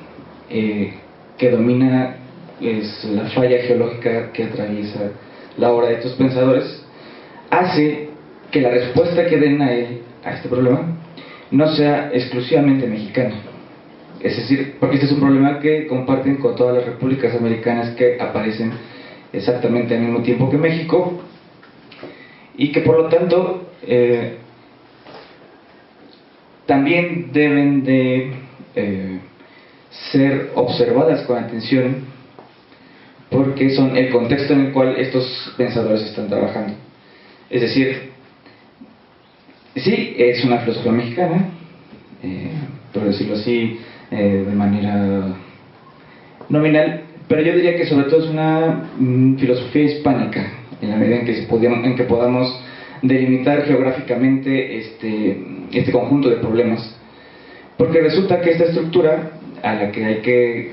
que domina es la falla geológica que atraviesa la obra de estos pensadores, hace que la respuesta que den a este problema no sea exclusivamente mexicana. Es decir, porque este es un problema que comparten con todas las repúblicas americanas que aparecen exactamente al mismo tiempo que México, y que por lo tanto también deben de ser observadas con atención, porque son el contexto en el cual estos pensadores están trabajando. Es decir, sí, es una filosofía mexicana, por decirlo así, de manera nominal, pero yo diría que sobre todo es una filosofía hispánica, en la medida en que podamos delimitar geográficamente este conjunto de problemas, porque resulta que esta estructura a la que hay que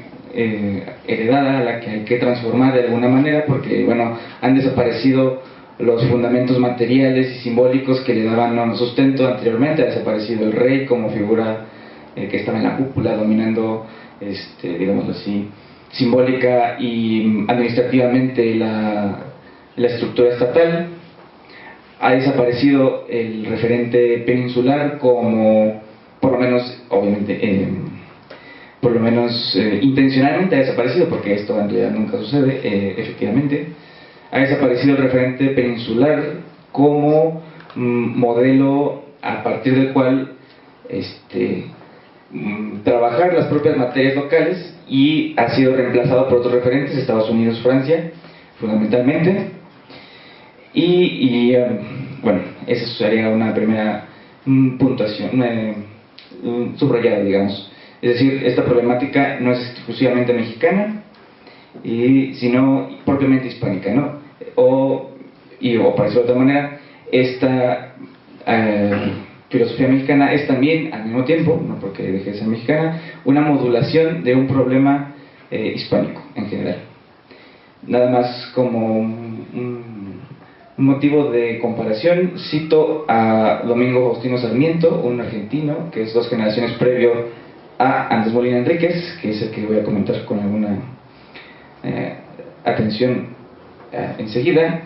heredada, a la que hay que transformar de alguna manera, porque bueno, han desaparecido los fundamentos materiales y simbólicos que le daban sustento anteriormente. Ha desaparecido el rey como figura que estaba en la cúpula dominando, digámoslo así, simbólica y administrativamente la estructura estatal. Ha desaparecido el referente peninsular como, por lo menos, obviamente, intencionalmente ha desaparecido, porque esto en realidad nunca sucede, efectivamente. Ha desaparecido el referente peninsular como modelo a partir del cual trabajar las propias materias locales, y ha sido reemplazado por otros referentes, Estados Unidos, Francia, fundamentalmente. Bueno, esa sería una primera puntuación, subrayada, digamos. Es decir, esta problemática no es exclusivamente mexicana, sino propiamente hispánica, ¿no? O para decirlo de otra manera, esta filosofía mexicana es también, al mismo tiempo, no porque deje de ser mexicana, una modulación de un problema hispánico en general. Nada más como un motivo de comparación, cito a Domingo Faustino Sarmiento, un argentino que es 2 generaciones previo a Andrés Molina Enríquez, que es el que voy a comentar con alguna atención enseguida.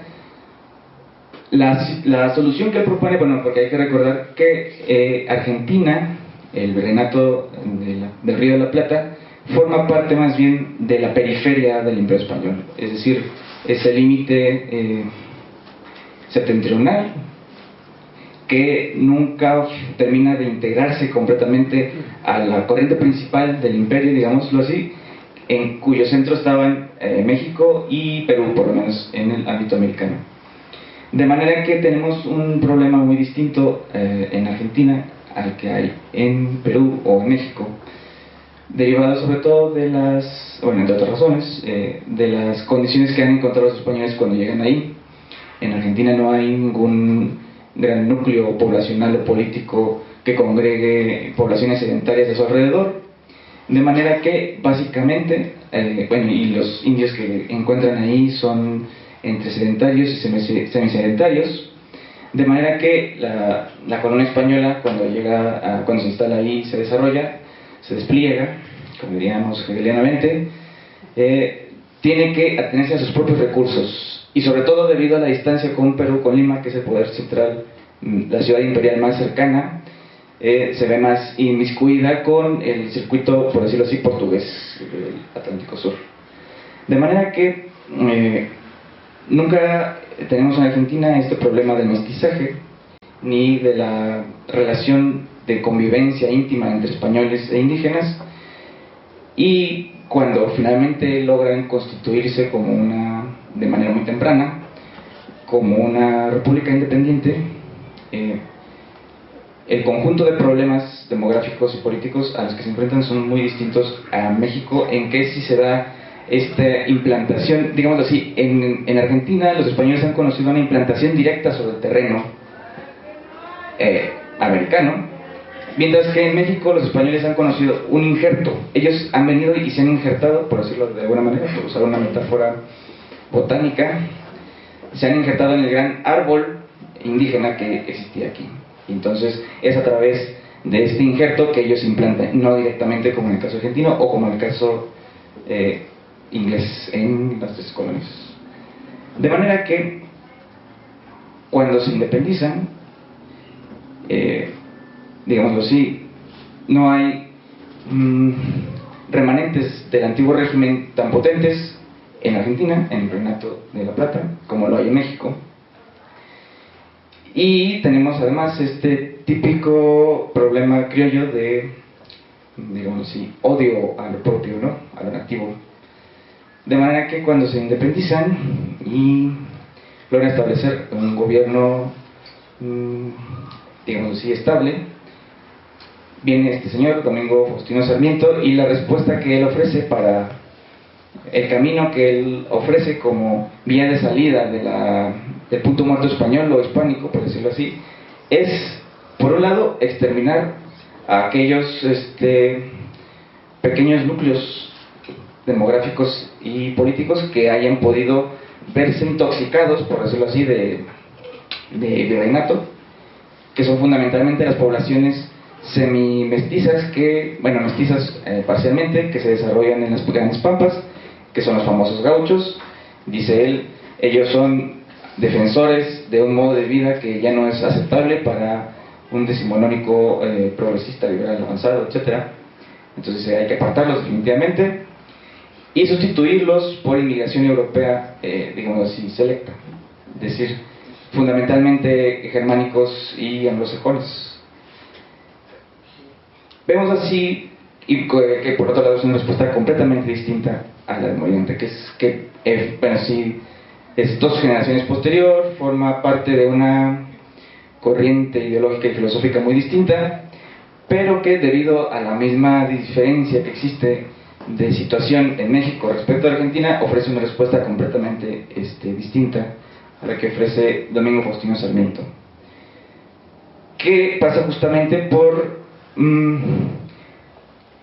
La solución que él propone, bueno, porque hay que recordar que Argentina, el virreinato del Río de la Plata, forma parte más bien de la periferia del Imperio Español, es decir, es el límite septentrional que nunca termina de integrarse completamente a la corriente principal del imperio, digámoslo así, en cuyo centro estaban México y Perú, por lo menos en el ámbito americano. De manera que tenemos un problema muy distinto en Argentina al que hay en Perú o en México, derivado sobre todo de las, bueno, entre otras razones, de las condiciones que han encontrado los españoles cuando llegan ahí. En Argentina no hay ningún gran núcleo poblacional o político que congregue poblaciones sedentarias a su alrededor, de manera que básicamente, bueno, y los indios que encuentran ahí son entre sedentarios y semisedentarios, de manera que la colonia española, cuando se instala ahí, se desarrolla, se despliega, como diríamos hegelianamente, tiene que atenerse a sus propios recursos, y sobre todo debido a la distancia con Perú, con Lima, que es el poder central, la ciudad imperial más cercana, se ve más inmiscuida con el circuito, por decirlo así, portugués del Atlántico Sur. De manera que nunca tenemos en Argentina este problema del mestizaje, ni de la relación de convivencia íntima entre españoles e indígenas, y cuando finalmente logran constituirse de manera muy temprana, como una república independiente, el conjunto de problemas demográficos y políticos a los que se enfrentan son muy distintos a México, en que sí se da esta implantación, digamos así, en Argentina los españoles han conocido una implantación directa sobre el terreno americano, mientras que en México los españoles han conocido un injerto. Ellos han venido y se han injertado, por decirlo de alguna manera, por usar una metáfora botánica, se han injertado en el gran árbol indígena que existía aquí. Entonces es a través de este injerto que ellos implantan, no directamente como en el caso argentino o como en el caso inglés en las tres colonias. De manera que cuando se independizan, digámoslo así, no hay remanentes del antiguo régimen tan potentes en Argentina, en el Reinato de la Plata, como lo hay en México. Y tenemos además este típico problema criollo de, digamos así, odio a lo propio, ¿no? A lo nativo. De manera que cuando se independizan y logran establecer un gobierno, digamos así, estable, viene este señor, Domingo Faustino Sarmiento, y la respuesta que él ofrece para el camino que él ofrece como vía de salida del punto muerto español o hispánico, por decirlo así, es, por un lado, exterminar a aquellos pequeños núcleos demográficos y políticos que hayan podido verse intoxicados, por decirlo así, de virreinato, que son fundamentalmente las poblaciones semimestizas, mestizas parcialmente, que se desarrollan en las grandes pampas, que son los famosos gauchos. Dice él, ellos son defensores de un modo de vida que ya no es aceptable para un decimonónico progresista, liberal, avanzado, etc. Entonces hay que apartarlos definitivamente y sustituirlos por inmigración europea, digamos así, selecta, es decir, fundamentalmente germánicos y anglosajones. Vemos así, y que por otro lado es una respuesta completamente distinta a la del Moliente, que es 2 generaciones posterior, forma parte de una corriente ideológica y filosófica muy distinta, pero que debido a la misma diferencia que existe de situación en México respecto a Argentina, ofrece una respuesta completamente distinta a la que ofrece Domingo Faustino Sarmiento, que pasa justamente por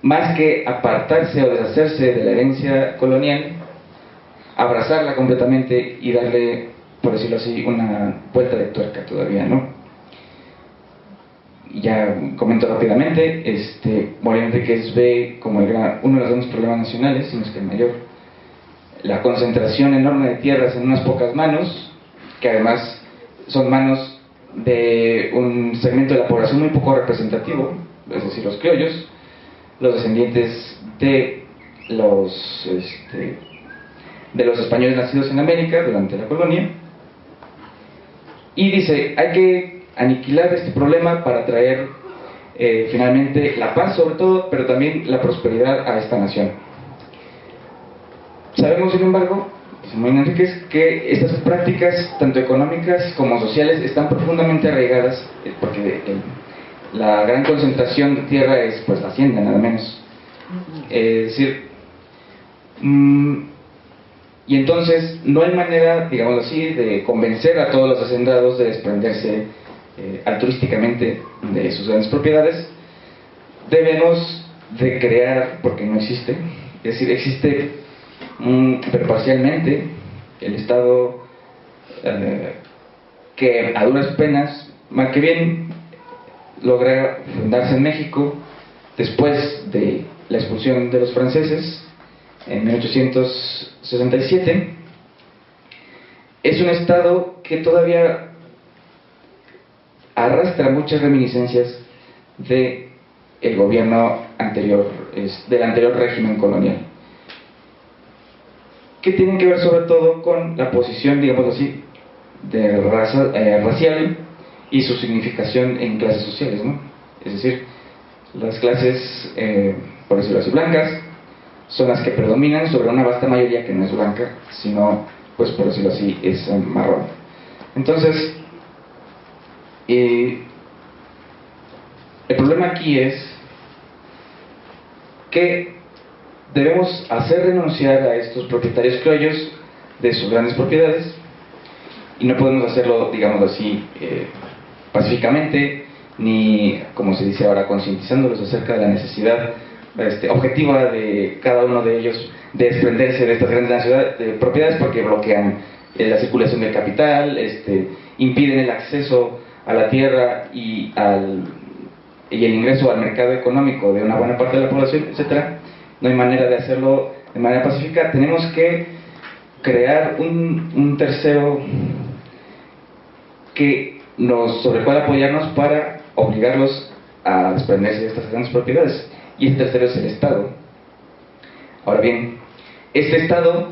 más que apartarse o deshacerse de la herencia colonial, abrazarla completamente y darle, por decirlo así, una vuelta de tuerca todavía, ¿no? Ya comento rápidamente, Moliente que ve como uno de los grandes problemas nacionales, si no es que el mayor, la concentración enorme de tierras en unas pocas manos, que además son manos de un segmento de la población muy poco representativo, es decir, los criollos, los descendientes de los españoles nacidos en América durante la colonia. Y dice, hay que aniquilar este problema para traer finalmente la paz sobre todo, pero también la prosperidad a esta nación. Sabemos, sin embargo, dice Molina Enríquez, que estas prácticas, tanto económicas como sociales, están profundamente arraigadas, porque la gran concentración de tierra es pues la hacienda, nada menos. Es decir, y entonces no hay manera, digamos así, de convencer a todos los hacendados de desprenderse altruísticamente de sus grandes propiedades. Debemos de crear, porque no existe, es decir, existe pero parcialmente el Estado que a duras penas, mal que bien, logra fundarse en México después de la expulsión de los franceses en 1867. Es un Estado que todavía arrastra muchas reminiscencias de el gobierno anterior, del anterior régimen colonial, que tienen que ver sobre todo con la posición, digamos así, de racial y su significación en clases sociales, ¿no? Es decir, las clases, por decirlo así, blancas, son las que predominan sobre una vasta mayoría que no es blanca, sino, pues por decirlo así, es marrón. Entonces, el problema aquí es que debemos hacer renunciar a estos propietarios criollos de sus grandes propiedades, y no podemos hacerlo, digamos así, pacíficamente, ni, como se dice ahora, concientizándolos acerca de la necesidad objetiva de cada uno de ellos de desprenderse de estas grandes propiedades, porque bloquean la circulación del capital, impiden el acceso a la tierra y el ingreso al mercado económico de una buena parte de la población, etcétera. No hay manera de hacerlo de manera pacífica. Tenemos que crear un tercero sobre el cual apoyarnos para obligarlos a desprenderse de estas grandes propiedades, y este tercero es el Estado. Ahora bien, este Estado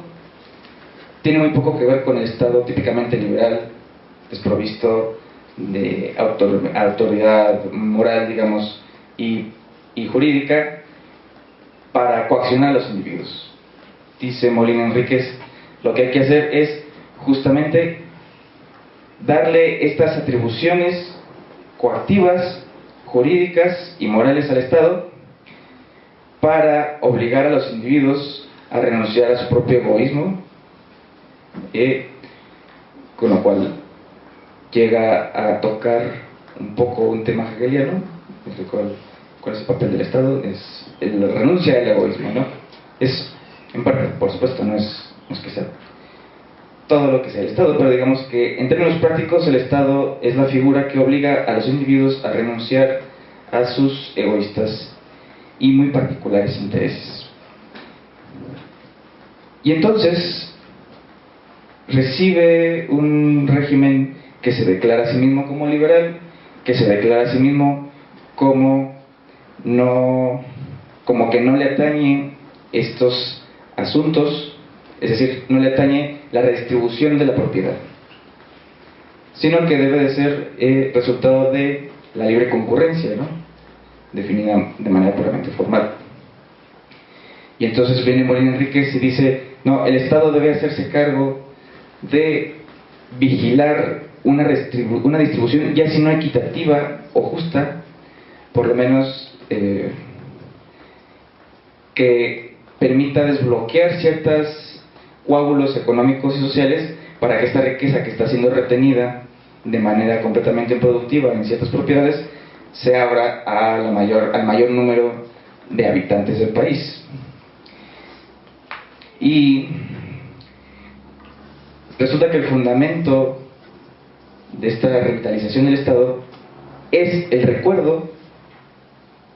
tiene muy poco que ver con el Estado típicamente liberal, desprovisto de autoridad moral, digamos, y jurídica para coaccionar a los individuos. Dice Molina Enríquez, lo que hay que hacer es justamente darle estas atribuciones coactivas, jurídicas y morales al Estado para obligar a los individuos a renunciar a su propio egoísmo, con lo cual llega a tocar un poco un tema hegeliano, ¿cuál es el papel del Estado? Es la renuncia al egoísmo, ¿no? Es, en parte, por supuesto, no es que sea todo lo que sea el Estado, pero digamos que en términos prácticos el Estado es la figura que obliga a los individuos a renunciar a sus egoístas y muy particulares intereses. Y entonces recibe un régimen que se declara a sí mismo como liberal, que se declara a sí mismo como que no le atañe estos asuntos, es decir, no le atañe la redistribución de la propiedad, sino que debe de ser resultado de la libre concurrencia, ¿no?, definida de manera puramente formal. Y entonces viene Molina Enríquez y dice, no, el Estado debe hacerse cargo de vigilar una distribución, ya si no equitativa o justa, por lo menos que permita desbloquear ciertos coágulos económicos y sociales para que esta riqueza que está siendo retenida de manera completamente improductiva en ciertas propiedades se abra al mayor número de habitantes del país. Y resulta que el fundamento de esta revitalización del Estado es el recuerdo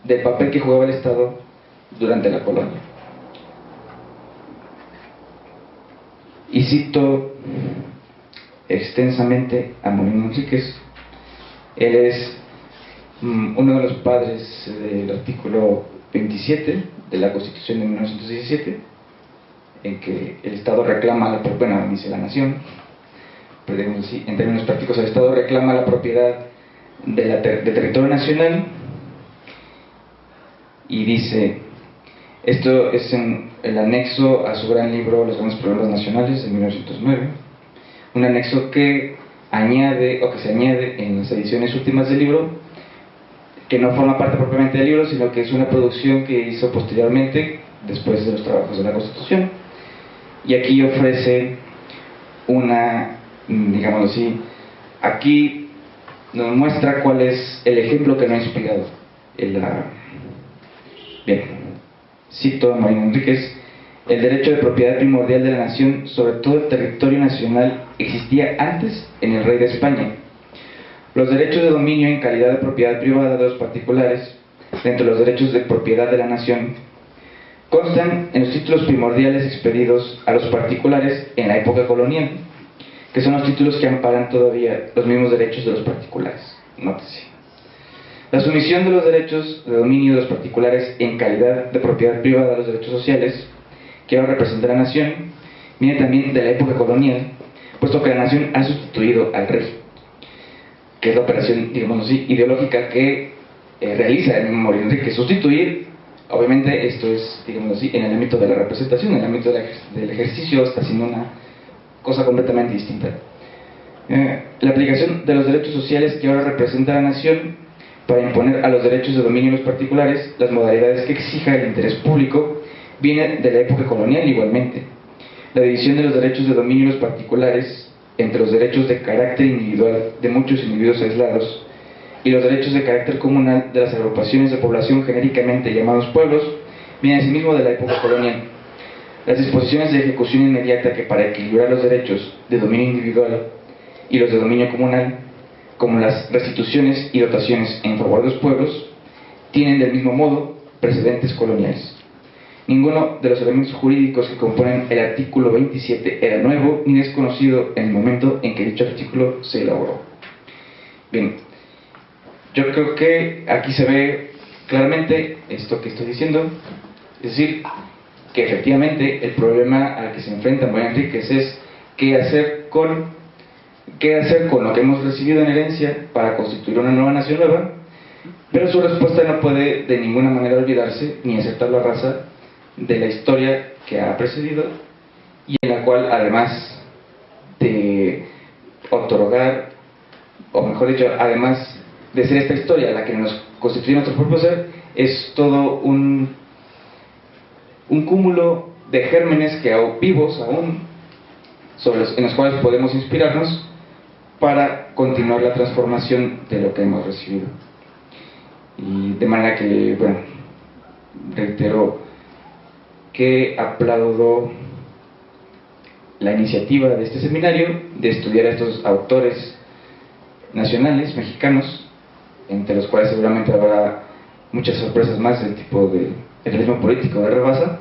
del papel que jugaba el Estado durante la colonia. Y cito extensamente a Molina Enríquez. Él es uno de los padres del artículo 27 de la Constitución de 1917, en que el Estado reclama la propiedad, dice la Nación, pero digamos así, en términos prácticos, el Estado reclama la propiedad del territorio nacional, y dice, esto es en el anexo a su gran libro Los grandes problemas nacionales de 1909, un anexo que añade, o que se añade en las ediciones últimas del libro, que no forma parte propiamente del libro, sino que es una producción que hizo posteriormente, después de los trabajos de la Constitución, y aquí ofrece una, digamos así, aquí nos muestra cuál es el ejemplo que nos ha inspirado. Bien, cito a Marín Enríquez: el derecho de propiedad primordial de la nación sobre todo el territorio nacional existía antes en el rey de España. Los derechos de dominio en calidad de propiedad privada de los particulares, dentro de los derechos de propiedad de la nación, constan en los títulos primordiales expedidos a los particulares en la época colonial, que son los títulos que amparan todavía los mismos derechos de los particulares. Nótese. La sumisión de los derechos de dominio de los particulares en calidad de propiedad privada a los derechos sociales, que ahora representa la nación, viene también de la época colonial, puesto que la nación ha sustituido al rey, que es la operación, digamos así, ideológica que realiza el mismo Marín Enríquez. Sustituir, obviamente, esto es, digamos así, en el ámbito de la representación, en el ámbito del ejercicio, está siendo una cosa completamente distinta. La aplicación de los derechos sociales que ahora representa la nación para imponer a los derechos de dominio de los particulares las modalidades que exija el interés público viene de la época colonial igualmente. La división de los derechos de dominio de los particulares entre los derechos de carácter individual de muchos individuos aislados y los derechos de carácter comunal de las agrupaciones de población genéricamente llamados pueblos viene asimismo de la época colonial. Las disposiciones de ejecución inmediata que para equilibrar los derechos de dominio individual y los de dominio comunal, como las restituciones y dotaciones en favor de los pueblos, tienen del mismo modo precedentes coloniales. Ninguno de los elementos jurídicos que componen el artículo 27 era nuevo ni desconocido en el momento en que dicho artículo se elaboró. Bien, yo creo que aquí se ve claramente esto que estoy diciendo, es decir, que efectivamente el problema al que se enfrenta Marín Enríquez es qué hacer con lo que hemos recibido en herencia para constituir una nueva nación nueva, pero su respuesta no puede de ninguna manera olvidarse ni aceptar la raza de la historia que ha precedido y en la cual, además de otorgar, o mejor dicho, además de ser esta historia la que nos constituye nuestro propio ser, es todo un cúmulo de gérmenes que vivos aún, en los cuales podemos inspirarnos para continuar la transformación de lo que hemos recibido. Y de manera que, bueno, reitero que aplaudo la iniciativa de este seminario de estudiar a estos autores nacionales mexicanos, entre los cuales seguramente habrá muchas sorpresas más del tipo de realismo político de Rabassa.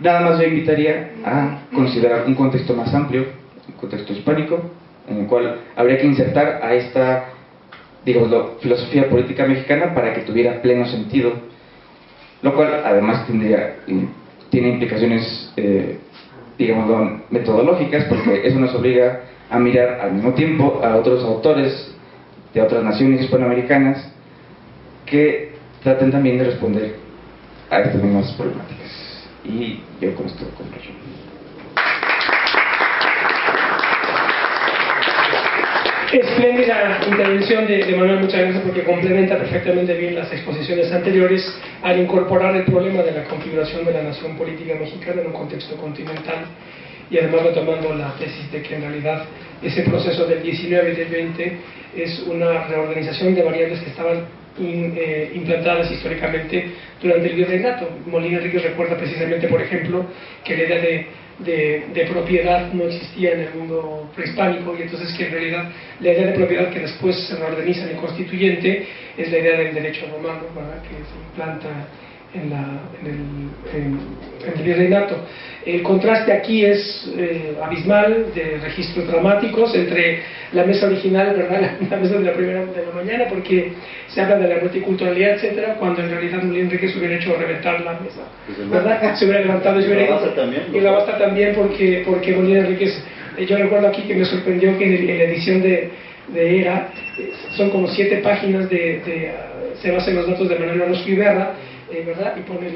Nada más yo invitaría a considerar un contexto más amplio, un contexto hispánico, en el cual habría que insertar a esta, digamos, filosofía política mexicana para que tuviera pleno sentido, lo cual además tiene implicaciones, digamos, metodológicas, porque eso nos obliga a mirar al mismo tiempo a otros autores de otras naciones hispanoamericanas que traten también de responder a estas mismas problemáticas. Y yo con esto concluyo. Espléndida intervención de Manuel, muchas gracias, porque complementa perfectamente bien las exposiciones anteriores al incorporar el problema de la configuración de la nación política mexicana en un contexto continental, y además retomando la tesis de que en realidad ese proceso del 19 y del 20 es una reorganización de variables que estaban implantadas históricamente durante el virreinato. Marín Enríquez recuerda precisamente, por ejemplo, que la idea de propiedad no existía en el mundo prehispánico, y entonces que en realidad la idea de propiedad que después se reorganiza en el constituyente es la idea del derecho romano, ¿verdad?, que se implanta en el virreinato. El contraste aquí es abismal, de registros dramáticos entre la mesa original, ¿verdad?, la mesa de la primera de la mañana, porque se habla de la multiculturalidad, etcétera, cuando en realidad Marín Enríquez hubiera hecho reventar la mesa, ¿verdad? Se hubiera levantado y se hubiera ido. Y la basta también porque Marín Enríquez, yo recuerdo aquí que me sorprendió que en la edición de de ERA, son como 7 páginas se basa en los datos de Manuel Orozco Iberra, ¿verdad? Y pone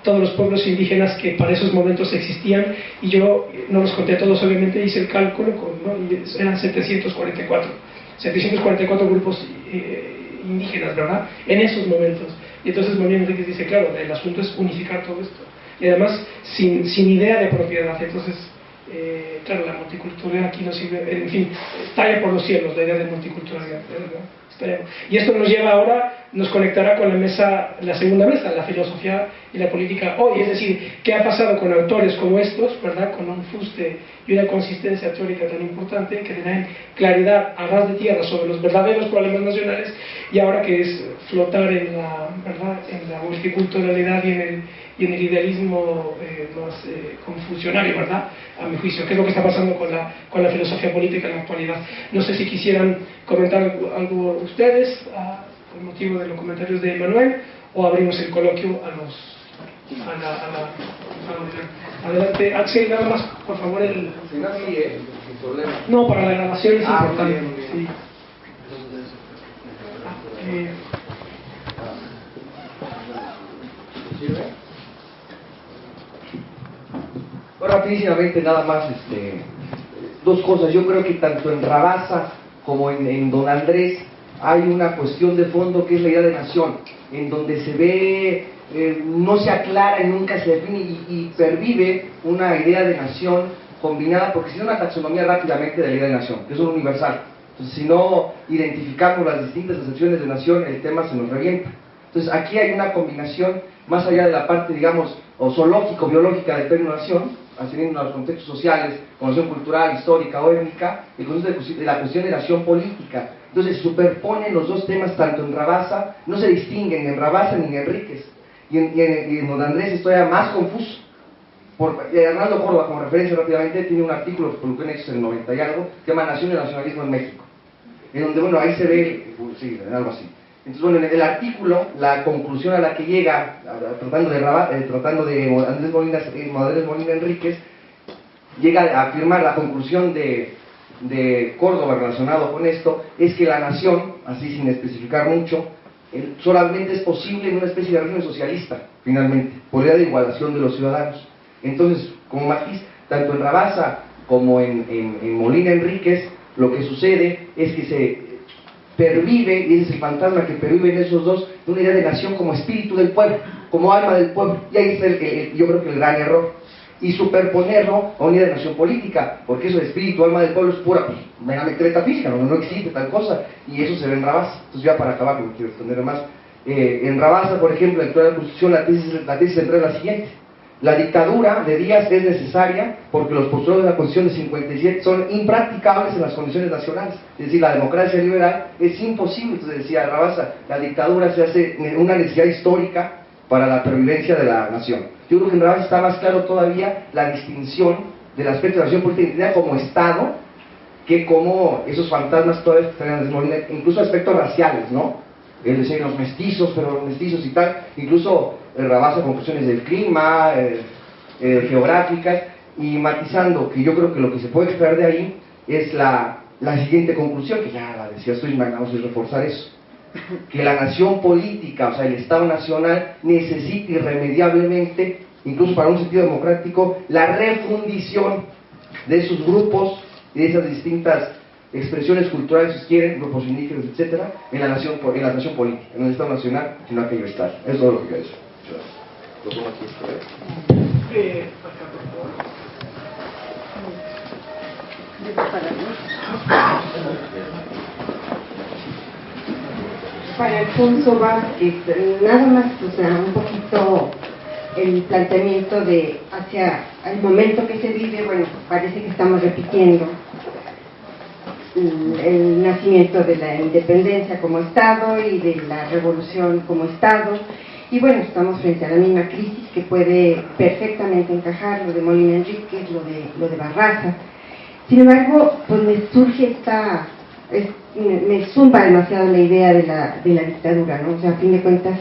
todos los pueblos indígenas que para esos momentos existían, y yo no los conté todos, obviamente hice el cálculo, ¿no? Y eran 744 grupos indígenas, ¿verdad? En esos momentos. Y entonces Molina Enríquez dice, claro, el asunto es unificar todo esto, y además sin idea de propiedad. Entonces, claro, la multiculturalidad aquí no sirve, en fin, estalla por los cielos la idea de multiculturalidad, ¿verdad? Y esto nos lleva ahora, nos conectará con la segunda mesa, la filosofía y la política hoy, es decir, qué ha pasado con autores como estos, ¿verdad?, con un fuste y una consistencia teórica tan importante, que tienen claridad a ras de tierra sobre los verdaderos problemas nacionales, y ahora que es flotar en la multiculturalidad y en el idealismo más confusionario, ¿verdad?, a mi juicio, que es lo que está pasando con la filosofía política en la actualidad. No sé si quisieran comentar algo ustedes por motivo de los comentarios de Manuel, o abrimos el coloquio a la adelante. Axel, nada más, por favor, sin problema. No, para la grabación es importante. Bien. Sí. Bueno, rapidísimamente nada más dos cosas. Yo creo que tanto en Rabasa como en Don Andrés hay una cuestión de fondo, que es la idea de nación, en donde se ve, no se aclara y nunca se define, y pervive una idea de nación combinada, porque existe una taxonomía rápidamente de la idea de nación, que es un universal. Entonces, si no identificamos las distintas acepciones de nación, el tema se nos revienta. Entonces, aquí hay una combinación, más allá de la parte, digamos, o zoológico-biológica del término nación, atendiendo a los contextos sociales, condición cultural, histórica o étnica, el concepto de la cuestión de nación política. Entonces superponen los dos temas tanto en Rabasa, no se distinguen ni en Rabasa ni en Enríquez, y en Don Andrés estoy más confuso. Hernando Córdoba, como referencia rápidamente, tiene un artículo que publicó en Hechos en el 90 y algo, que se llama Nación y Nacionalismo en México, en donde, bueno, ahí se ve, sí, algo así. Entonces, bueno, en el artículo, la conclusión a la que llega, tratando de Andrés Molina Enríquez, llega a afirmar la conclusión de Córdoba relacionado con esto, es que la nación, así sin especificar mucho, solamente es posible en una especie de régimen socialista, finalmente, por la de igualación de los ciudadanos. Entonces, como matiz, tanto en Rabasa como en Molina Enríquez, lo que sucede es que se pervive, y ese es el fantasma que pervive en esos dos, de una idea de nación como espíritu del pueblo, como alma del pueblo, y ahí está yo creo que el gran error, y superponerlo a una idea de nación política, porque eso de espíritu, alma del pueblo es pura, meramente metafísica, no existe tal cosa, y eso se ve en Rabasa. Entonces, ya para acabar, no quiero extender más, en Rabasa, por ejemplo, en la Constitución, la tesis central es la siguiente: la dictadura de Díaz es necesaria porque los postulados de la Constitución de 57 son impracticables en las condiciones nacionales. Es decir, la democracia liberal es imposible. Entonces decía Rabasa, la dictadura se hace una necesidad histórica para la pervivencia de la nación. Yo creo que en Rabasa está más claro todavía la distinción del aspecto de la nación política entendida como Estado, que como esos fantasmas todavía están en desmoronamiento, incluso aspectos raciales, ¿no? Es decir, los mestizos, pero los mestizos y tal, incluso Rabasa con cuestiones del clima, geográficas, y matizando que yo creo que lo que se puede extraer de ahí es la siguiente conclusión, que ya la decía Suizman, vamos a reforzar eso, que la nación política, o sea, el Estado nacional, necesita irremediablemente, incluso para un sentido democrático, la refundición de esos grupos y de esas distintas expresiones culturales, si quieren, grupos indígenas, etcétera, en la nación política, en el Estado nacional, sino aquello está. Eso es todo lo que quiero decir. Lo pongo aquí. Para Alfonso Vázquez, nada más, o sea, un poquito el planteamiento de hacia el momento que se vive. Bueno, parece que estamos repitiendo el nacimiento de la independencia como Estado y de la revolución como Estado, y bueno, estamos frente a la misma crisis que puede perfectamente encajar lo de Molina Enríquez, lo de Barraza. Sin embargo, pues me surge me zumba demasiado la idea de la dictadura, ¿no? O sea, a fin de cuentas,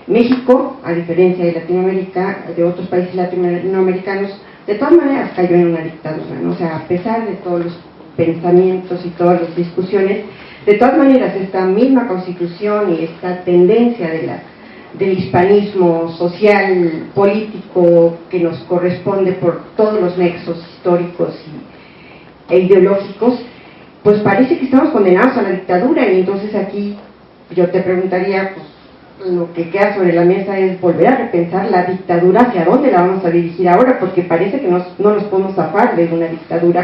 México, a diferencia de Latinoamérica, de otros países latinoamericanos, de todas maneras cayó en una dictadura, ¿no? O sea, a pesar de todos los pensamientos y todas las discusiones. De todas maneras, esta misma Constitución y esta tendencia del hispanismo social, político, que nos corresponde por todos los nexos históricos e ideológicos, pues parece que estamos condenados a la dictadura. Y entonces aquí yo te preguntaría, pues lo que queda sobre la mesa es volver a repensar la dictadura, hacia dónde la vamos a dirigir ahora, porque parece que no nos podemos zafar de una dictadura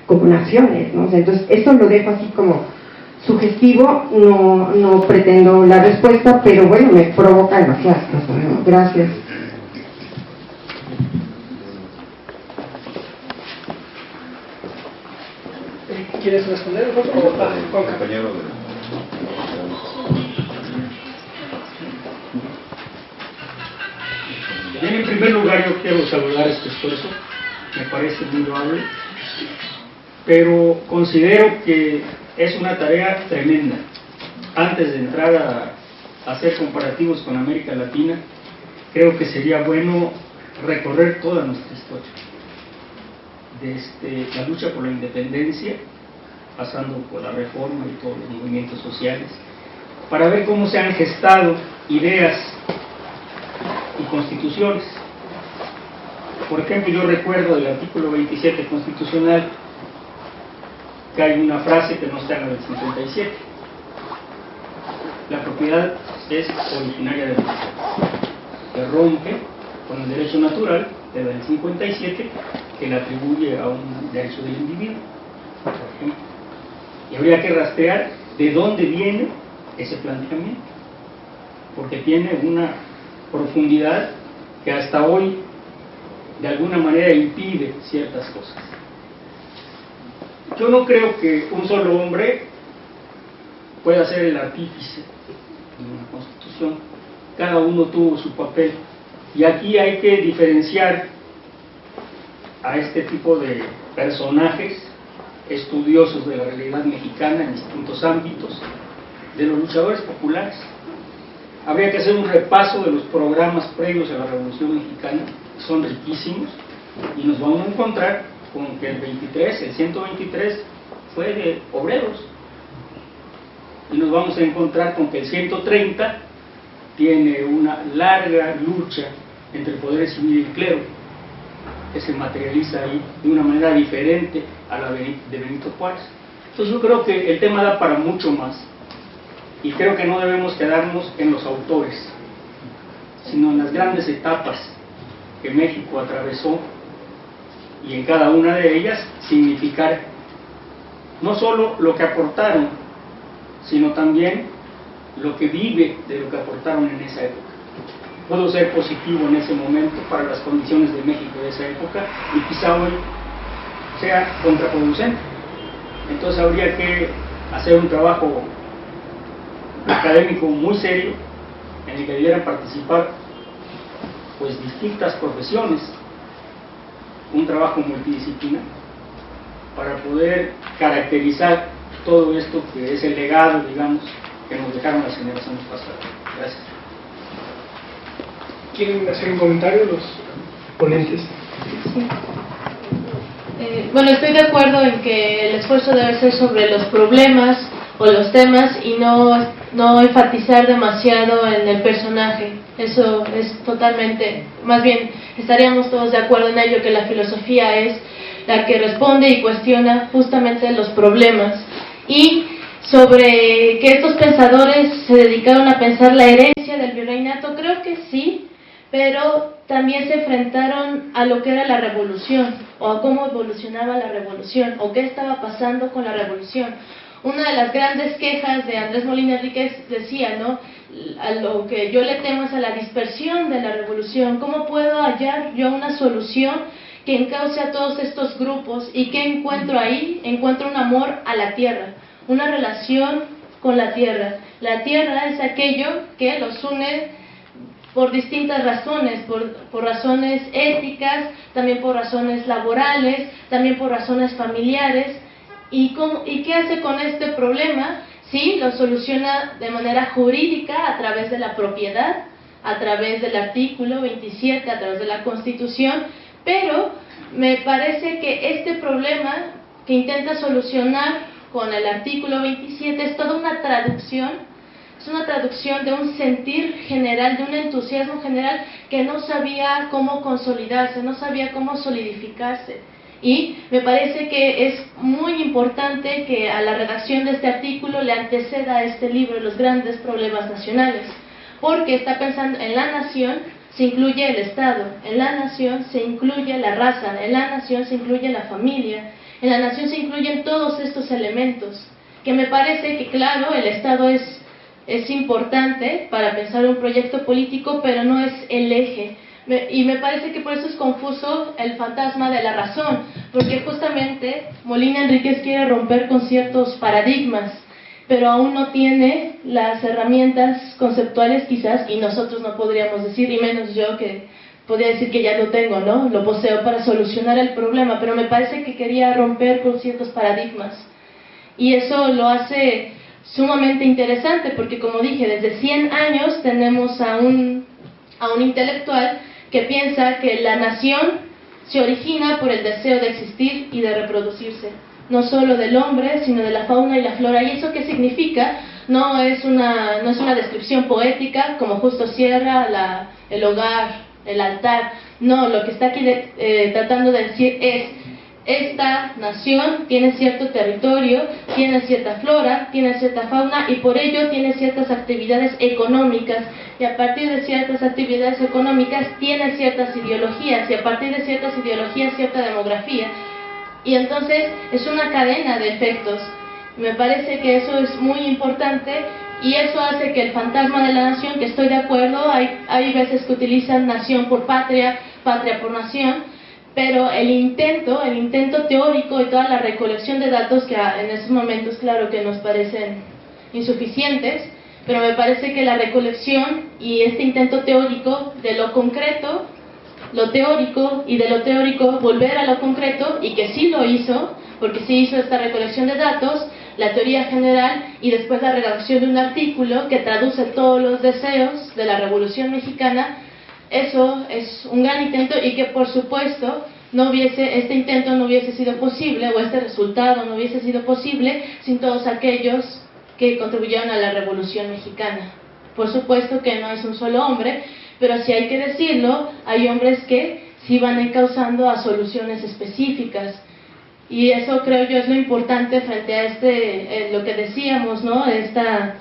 como naciones, ¿no? O sea, entonces eso lo dejo así como sugestivo, no pretendo la respuesta, pero bueno, me provoca demasiadas cosas, ¿no? Gracias. ¿Quieres responder? Compañero Bien, en primer lugar yo quiero saludar este esfuerzo, me parece muy loable, pero considero que es una tarea tremenda. Antes de entrar a hacer comparativos con América Latina, creo que sería bueno recorrer toda nuestra historia, desde la lucha por la independencia, pasando por la reforma y todos los movimientos sociales, para ver cómo se han gestado ideas y constituciones. Por ejemplo, yo recuerdo del artículo 27 constitucional que hay una frase que no está en la del 57. La propiedad es originaria del Estado, que rompe con el derecho natural de la del 57, que le atribuye a un derecho del individuo, por ejemplo. Y habría que rastrear de dónde viene ese planteamiento, porque tiene una profundidad que hasta hoy de alguna manera impide ciertas cosas. Yo no creo que un solo hombre pueda ser el artífice de una constitución. Cada uno tuvo su papel, y aquí hay que diferenciar a este tipo de personajes estudiosos de la realidad mexicana en distintos ámbitos de los luchadores populares. Habría que hacer un repaso de los programas previos a la Revolución Mexicana, que son riquísimos, y nos vamos a encontrar con que el 123 fue de obreros, y nos vamos a encontrar con que el 130 tiene una larga lucha entre el poder civil y el clero, que se materializa ahí de una manera diferente a la de Benito Juárez. Entonces yo creo que el tema da para mucho más, y creo que no debemos quedarnos en los autores, sino en las grandes etapas que México atravesó, y en cada una de ellas significar no solo lo que aportaron, sino también lo que vive de lo que aportaron en esa época. Pudo ser positivo en ese momento para las condiciones de México de esa época, y quizá hoy sea contraproducente. Entonces habría que hacer un trabajo académico muy serio, en el que debieran participar pues distintas profesiones, un trabajo multidisciplinar, para poder caracterizar todo esto que es el legado, digamos, que nos dejaron las generaciones pasadas. Gracias. ¿Quieren hacer un comentario los ponentes? Sí. Bueno, estoy de acuerdo en que el esfuerzo debe ser sobre los problemas o los temas, y no enfatizar demasiado en el personaje. Eso es totalmente, más bien estaríamos todos de acuerdo en ello, que la filosofía es la que responde y cuestiona justamente los problemas. Y sobre que estos pensadores se dedicaron a pensar la herencia del virreinato, creo que sí, pero también se enfrentaron a lo que era la revolución, o a cómo evolucionaba la revolución, o qué estaba pasando con la revolución. Una de las grandes quejas de Andrés Molina Enríquez decía, ¿no?, a lo que yo le temo es a la dispersión de la revolución. ¿Cómo puedo hallar yo una solución que encauce a todos estos grupos? ¿Y qué encuentro ahí? Encuentro un amor a la tierra, una relación con la tierra. La tierra es aquello que los une por distintas razones, por razones éticas, también por razones laborales, también por razones familiares. ¿Y qué hace con este problema? Sí, lo soluciona de manera jurídica a través de la propiedad, a través del artículo 27, a través de la Constitución, pero me parece que este problema que intenta solucionar con el artículo 27 es toda una traducción, es una traducción de un sentir general, de un entusiasmo general que no sabía cómo consolidarse, no sabía cómo solidificarse. Y me parece que es muy importante que a la redacción de este artículo le anteceda a este libro, Los grandes problemas nacionales, porque está pensando en la nación se incluye el Estado, en la nación se incluye la raza, en la nación se incluye la familia, en la nación se incluyen todos estos elementos, que me parece que claro, el Estado es importante para pensar un proyecto político, pero no es el eje. Y me parece que por eso es confuso el fantasma de la razón, porque justamente Molina Enríquez quiere romper con ciertos paradigmas, pero aún no tiene las herramientas conceptuales quizás, y nosotros no podríamos decir, y menos yo que podría decir que ya lo tengo, ¿no? Lo poseo para solucionar el problema, pero me parece que quería romper con ciertos paradigmas. Y eso lo hace sumamente interesante, porque como dije, desde 100 años tenemos a un intelectual que piensa que la nación se origina por el deseo de existir y de reproducirse, no solo del hombre, sino de la fauna y la flora. ¿Y eso qué significa? No es una descripción poética, como Justo Sierra, el hogar, el altar. No, lo que está aquí tratando de decir es: esta nación tiene cierto territorio, tiene cierta flora, tiene cierta fauna y por ello tiene ciertas actividades económicas, y a partir de ciertas actividades económicas tiene ciertas ideologías, y a partir de ciertas ideologías cierta demografía, y entonces es una cadena de efectos. Me parece que eso es muy importante, y eso hace que el fantasma de la nación, que estoy de acuerdo, hay veces que utilizan nación por patria, patria por nación, pero el intento teórico y toda la recolección de datos, que en esos momentos claro que nos parecen insuficientes, pero me parece que la recolección y este intento teórico de lo concreto, lo teórico, y de lo teórico volver a lo concreto, y que sí lo hizo, porque sí hizo esta recolección de datos, la teoría general, y después la redacción de un artículo que traduce todos los deseos de la Revolución Mexicana. Eso es un gran intento, y que por supuesto este intento no hubiese sido posible, o este resultado no hubiese sido posible sin todos aquellos que contribuyeron a la Revolución Mexicana. Por supuesto que no es un solo hombre, pero si hay que decirlo, hay hombres que sí van encauzando a soluciones específicas, y eso creo yo es lo importante frente a lo que decíamos, ¿no? Esta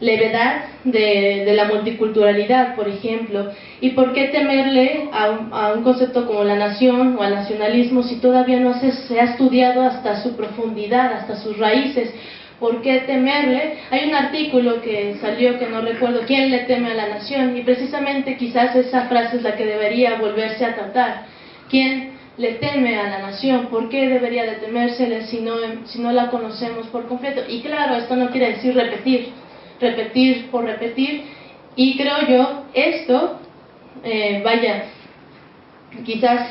levedad de la multiculturalidad, por ejemplo. ¿Y por qué temerle a un concepto como la nación o al nacionalismo si todavía no se ha estudiado hasta su profundidad, hasta sus raíces? ¿Por qué temerle? Hay un artículo que salió, que no recuerdo, ¿quién le teme a la nación? Y precisamente quizás esa frase es la que debería volverse a tratar. ¿Quién le teme a la nación? ¿Por qué debería de temérsele si no la conocemos por completo? Y claro, esto no quiere decir repetir por repetir, y creo yo esto, quizás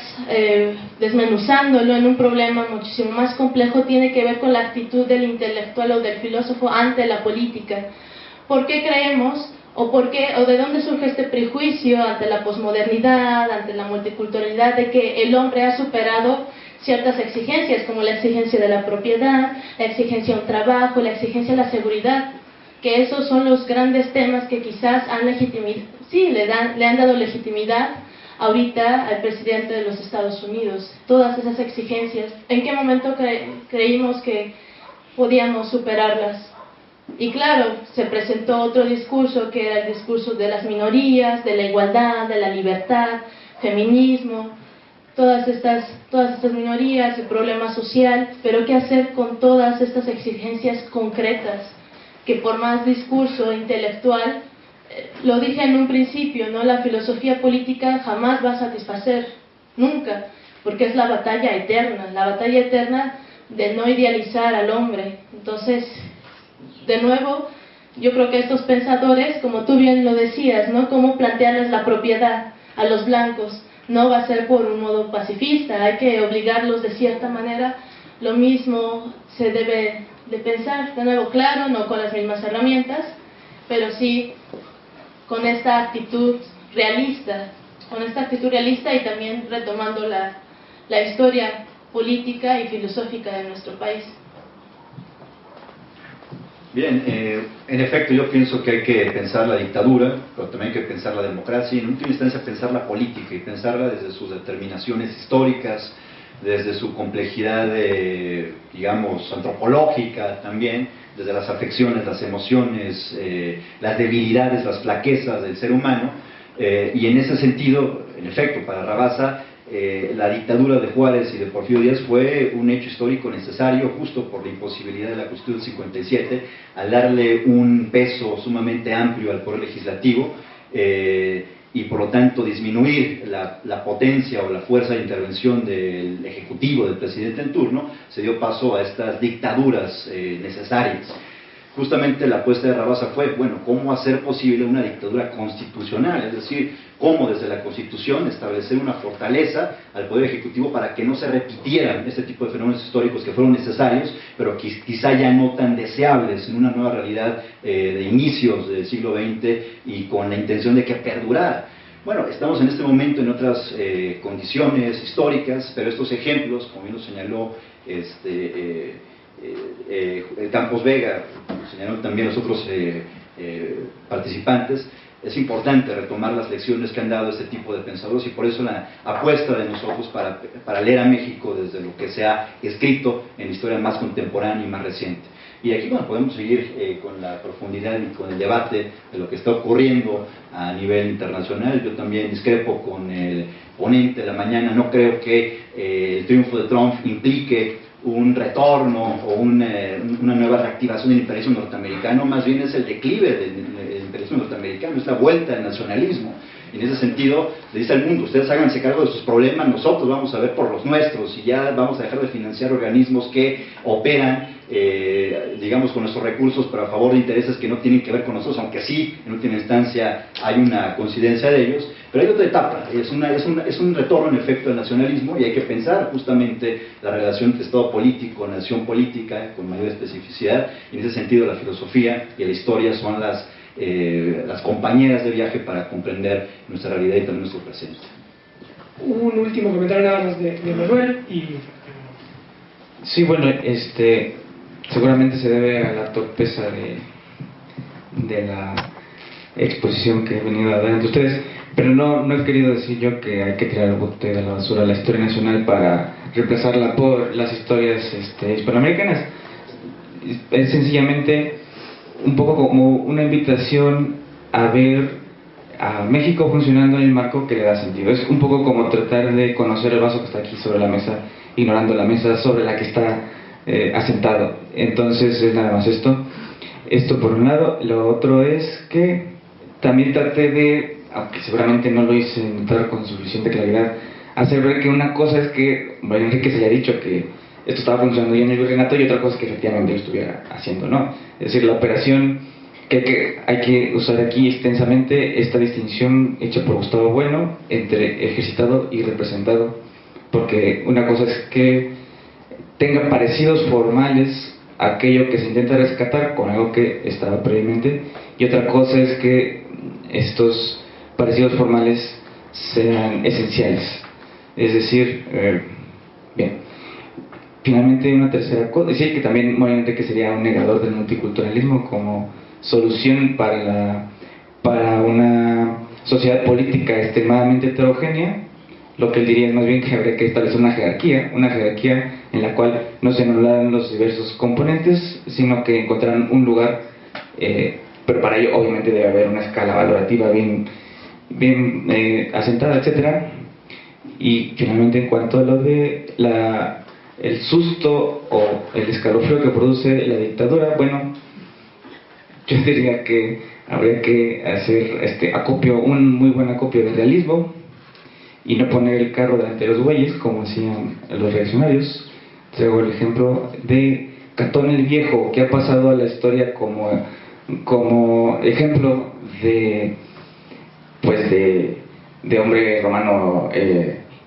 desmenuzándolo en un problema muchísimo más complejo, tiene que ver con la actitud del intelectual o del filósofo ante la política. ¿Por qué creemos, o de dónde surge este prejuicio ante la posmodernidad, ante la multiculturalidad, de que el hombre ha superado ciertas exigencias, como la exigencia de la propiedad, la exigencia de un trabajo, la exigencia de la seguridad? Que esos son los grandes temas que quizás le han dado legitimidad ahorita al presidente de los Estados Unidos. Todas esas exigencias, ¿en qué momento creímos que podíamos superarlas? Y claro, se presentó otro discurso, que era el discurso de las minorías, de la igualdad, de la libertad, feminismo, todas estas minorías, el problema social. Pero ¿qué hacer con todas estas exigencias concretas? Que por más discurso intelectual, lo dije en un principio, ¿no? La filosofía política jamás va a satisfacer, nunca, porque es la batalla eterna de no idealizar al hombre. Entonces, de nuevo, yo creo que estos pensadores, como tú bien lo decías, ¿no? Cómo plantearles la propiedad a los blancos, no va a ser por un modo pacifista, hay que obligarlos de cierta manera. Lo mismo se debe de pensar, de nuevo, claro, no con las mismas herramientas, pero sí con esta actitud realista, y también retomando la historia política y filosófica de nuestro país. Bien, en efecto yo pienso que hay que pensar la dictadura, pero también hay que pensar la democracia y en última instancia pensar la política y pensarla desde sus determinaciones históricas, desde su complejidad, digamos, antropológica también, desde las afecciones, las emociones, las debilidades, las flaquezas del ser humano, y en ese sentido, en efecto, para Rabasa, la dictadura de Juárez y de Porfirio Díaz fue un hecho histórico necesario justo por la imposibilidad de la Constitución del 57 al darle un peso sumamente amplio al poder legislativo y por lo tanto disminuir la potencia o la fuerza de intervención del ejecutivo, del presidente en turno, se dio paso a estas dictaduras necesarias. Justamente la apuesta de Rabasa fue, bueno, ¿cómo hacer posible una dictadura constitucional? Es decir, cómo desde la Constitución establecer una fortaleza al Poder Ejecutivo para que no se repitieran este tipo de fenómenos históricos que fueron necesarios, pero quizá ya no tan deseables en una nueva realidad de inicios del siglo XX y con la intención de que perdurara. Bueno, estamos en este momento en otras condiciones históricas, pero estos ejemplos, como bien lo señaló Campos Vega, señalaron también los otros participantes, es importante retomar las lecciones que han dado este tipo de pensadores y por eso la apuesta de nosotros para leer a México desde lo que se ha escrito en la historia más contemporánea y más reciente. Y aquí bueno, podemos seguir con la profundidad y con el debate de lo que está ocurriendo a nivel internacional. Yo también discrepo con el ponente de la mañana, no creo que el triunfo de Trump implique un retorno o una nueva reactivación del imperialismo norteamericano, más bien es el declive del imperialismo norteamericano, es la vuelta al nacionalismo. Y en ese sentido, le dice al mundo, ustedes háganse cargo de sus problemas, nosotros vamos a ver por los nuestros y ya vamos a dejar de financiar organismos que operan, digamos, con nuestros recursos, pero a favor de intereses que no tienen que ver con nosotros, aunque sí, en última instancia, hay una coincidencia de ellos. Pero hay otra etapa, es un retorno en efecto al nacionalismo y hay que pensar justamente la relación entre Estado político, nación política, con mayor especificidad, y en ese sentido la filosofía y la historia son las compañeras de viaje para comprender nuestra realidad y también nuestro presente. Un último comentario nada más de Manuel y... Sí, bueno, seguramente se debe a la torpeza de la exposición que he venido a dar ante ustedes, pero no he querido decir yo que hay que tirar el bote de la basura la historia nacional para reemplazarla por las historias hispanoamericanas. Es sencillamente un poco como una invitación a ver a México funcionando en el marco que le da sentido. Es un poco como tratar de conocer el vaso que está aquí sobre la mesa, ignorando la mesa sobre la que está asentado. Entonces es nada más esto por un lado. Lo otro es que también traté de, aunque seguramente no lo hice notar con suficiente claridad, hacer ver que una cosa es que María Enrique se haya dicho que esto estaba funcionando bien en el virreinato y otra cosa es que efectivamente lo estuviera haciendo, ¿no? Es decir, la operación que hay que usar aquí extensamente, esta distinción hecha por Gustavo Bueno entre ejercitado y representado, porque una cosa es que tenga parecidos formales aquello que se intenta rescatar con algo que estaba previamente, y otra cosa es que estos parecidos formales sean esenciales. Es decir, bien, finalmente una tercera cosa, decir que también María Enrique sería un negador del multiculturalismo como solución para una sociedad política extremadamente heterogénea. Lo que él diría es más bien que habría que establecer una jerarquía en la cual no se anularan los diversos componentes, sino que encontraran un lugar, pero para ello obviamente debe haber una escala valorativa bien asentada, etcétera. Y finalmente, en cuanto a lo de el susto o el escalofrío que produce la dictadura, bueno, yo diría que habría que hacer un muy buen acopio de realismo y no poner el carro delante de los bueyes como hacían los reaccionarios. Traigo el ejemplo de Catón el Viejo, que ha pasado a la historia como ejemplo de hombre romano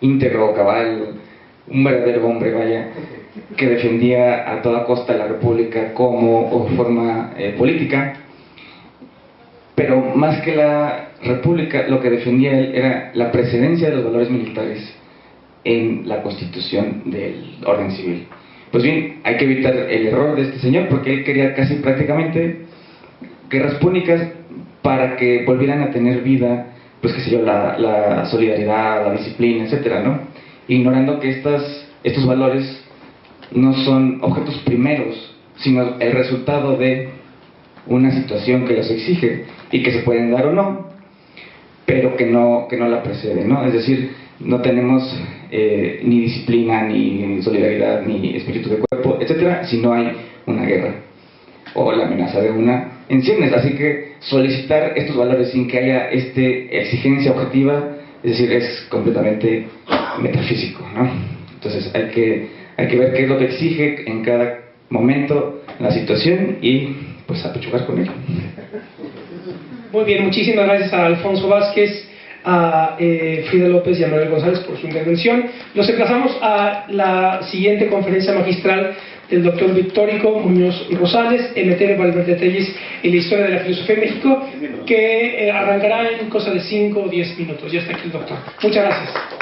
íntegro, cabal, un verdadero hombre, vaya, que defendía a toda costa la república como forma política, pero más que la república, lo que defendía él era la precedencia de los valores militares en la constitución del orden civil. Pues bien, hay que evitar el error de este señor, porque él quería casi prácticamente guerras púnicas para que volvieran a tener vida, pues qué sé yo, la solidaridad, la disciplina, etcétera, ¿no? Ignorando que estos valores no son objetos primeros, sino el resultado de una situación que los exige y que se pueden dar o no, pero que no la precede, ¿no? Es decir, no tenemos ni disciplina, ni solidaridad, ni espíritu de cuerpo, etcétera, si no hay una guerra o la amenaza de una en ciernes. Así que solicitar estos valores sin que haya exigencia objetiva, es decir, es completamente metafísico, ¿no? Entonces hay que ver qué es lo que exige en cada momento la situación y pues apechugar con ello. Muy bien, muchísimas gracias a Alfonso Vázquez, a Frida López y a Manuel González por su intervención. Los emplazamos a la siguiente conferencia magistral del doctor Victórico Muñoz Rosales, Emeterio Valverde Telles y la historia de la filosofía en México, que arrancará en cosa de 5 o 10 minutos. Ya está aquí el doctor. Muchas gracias.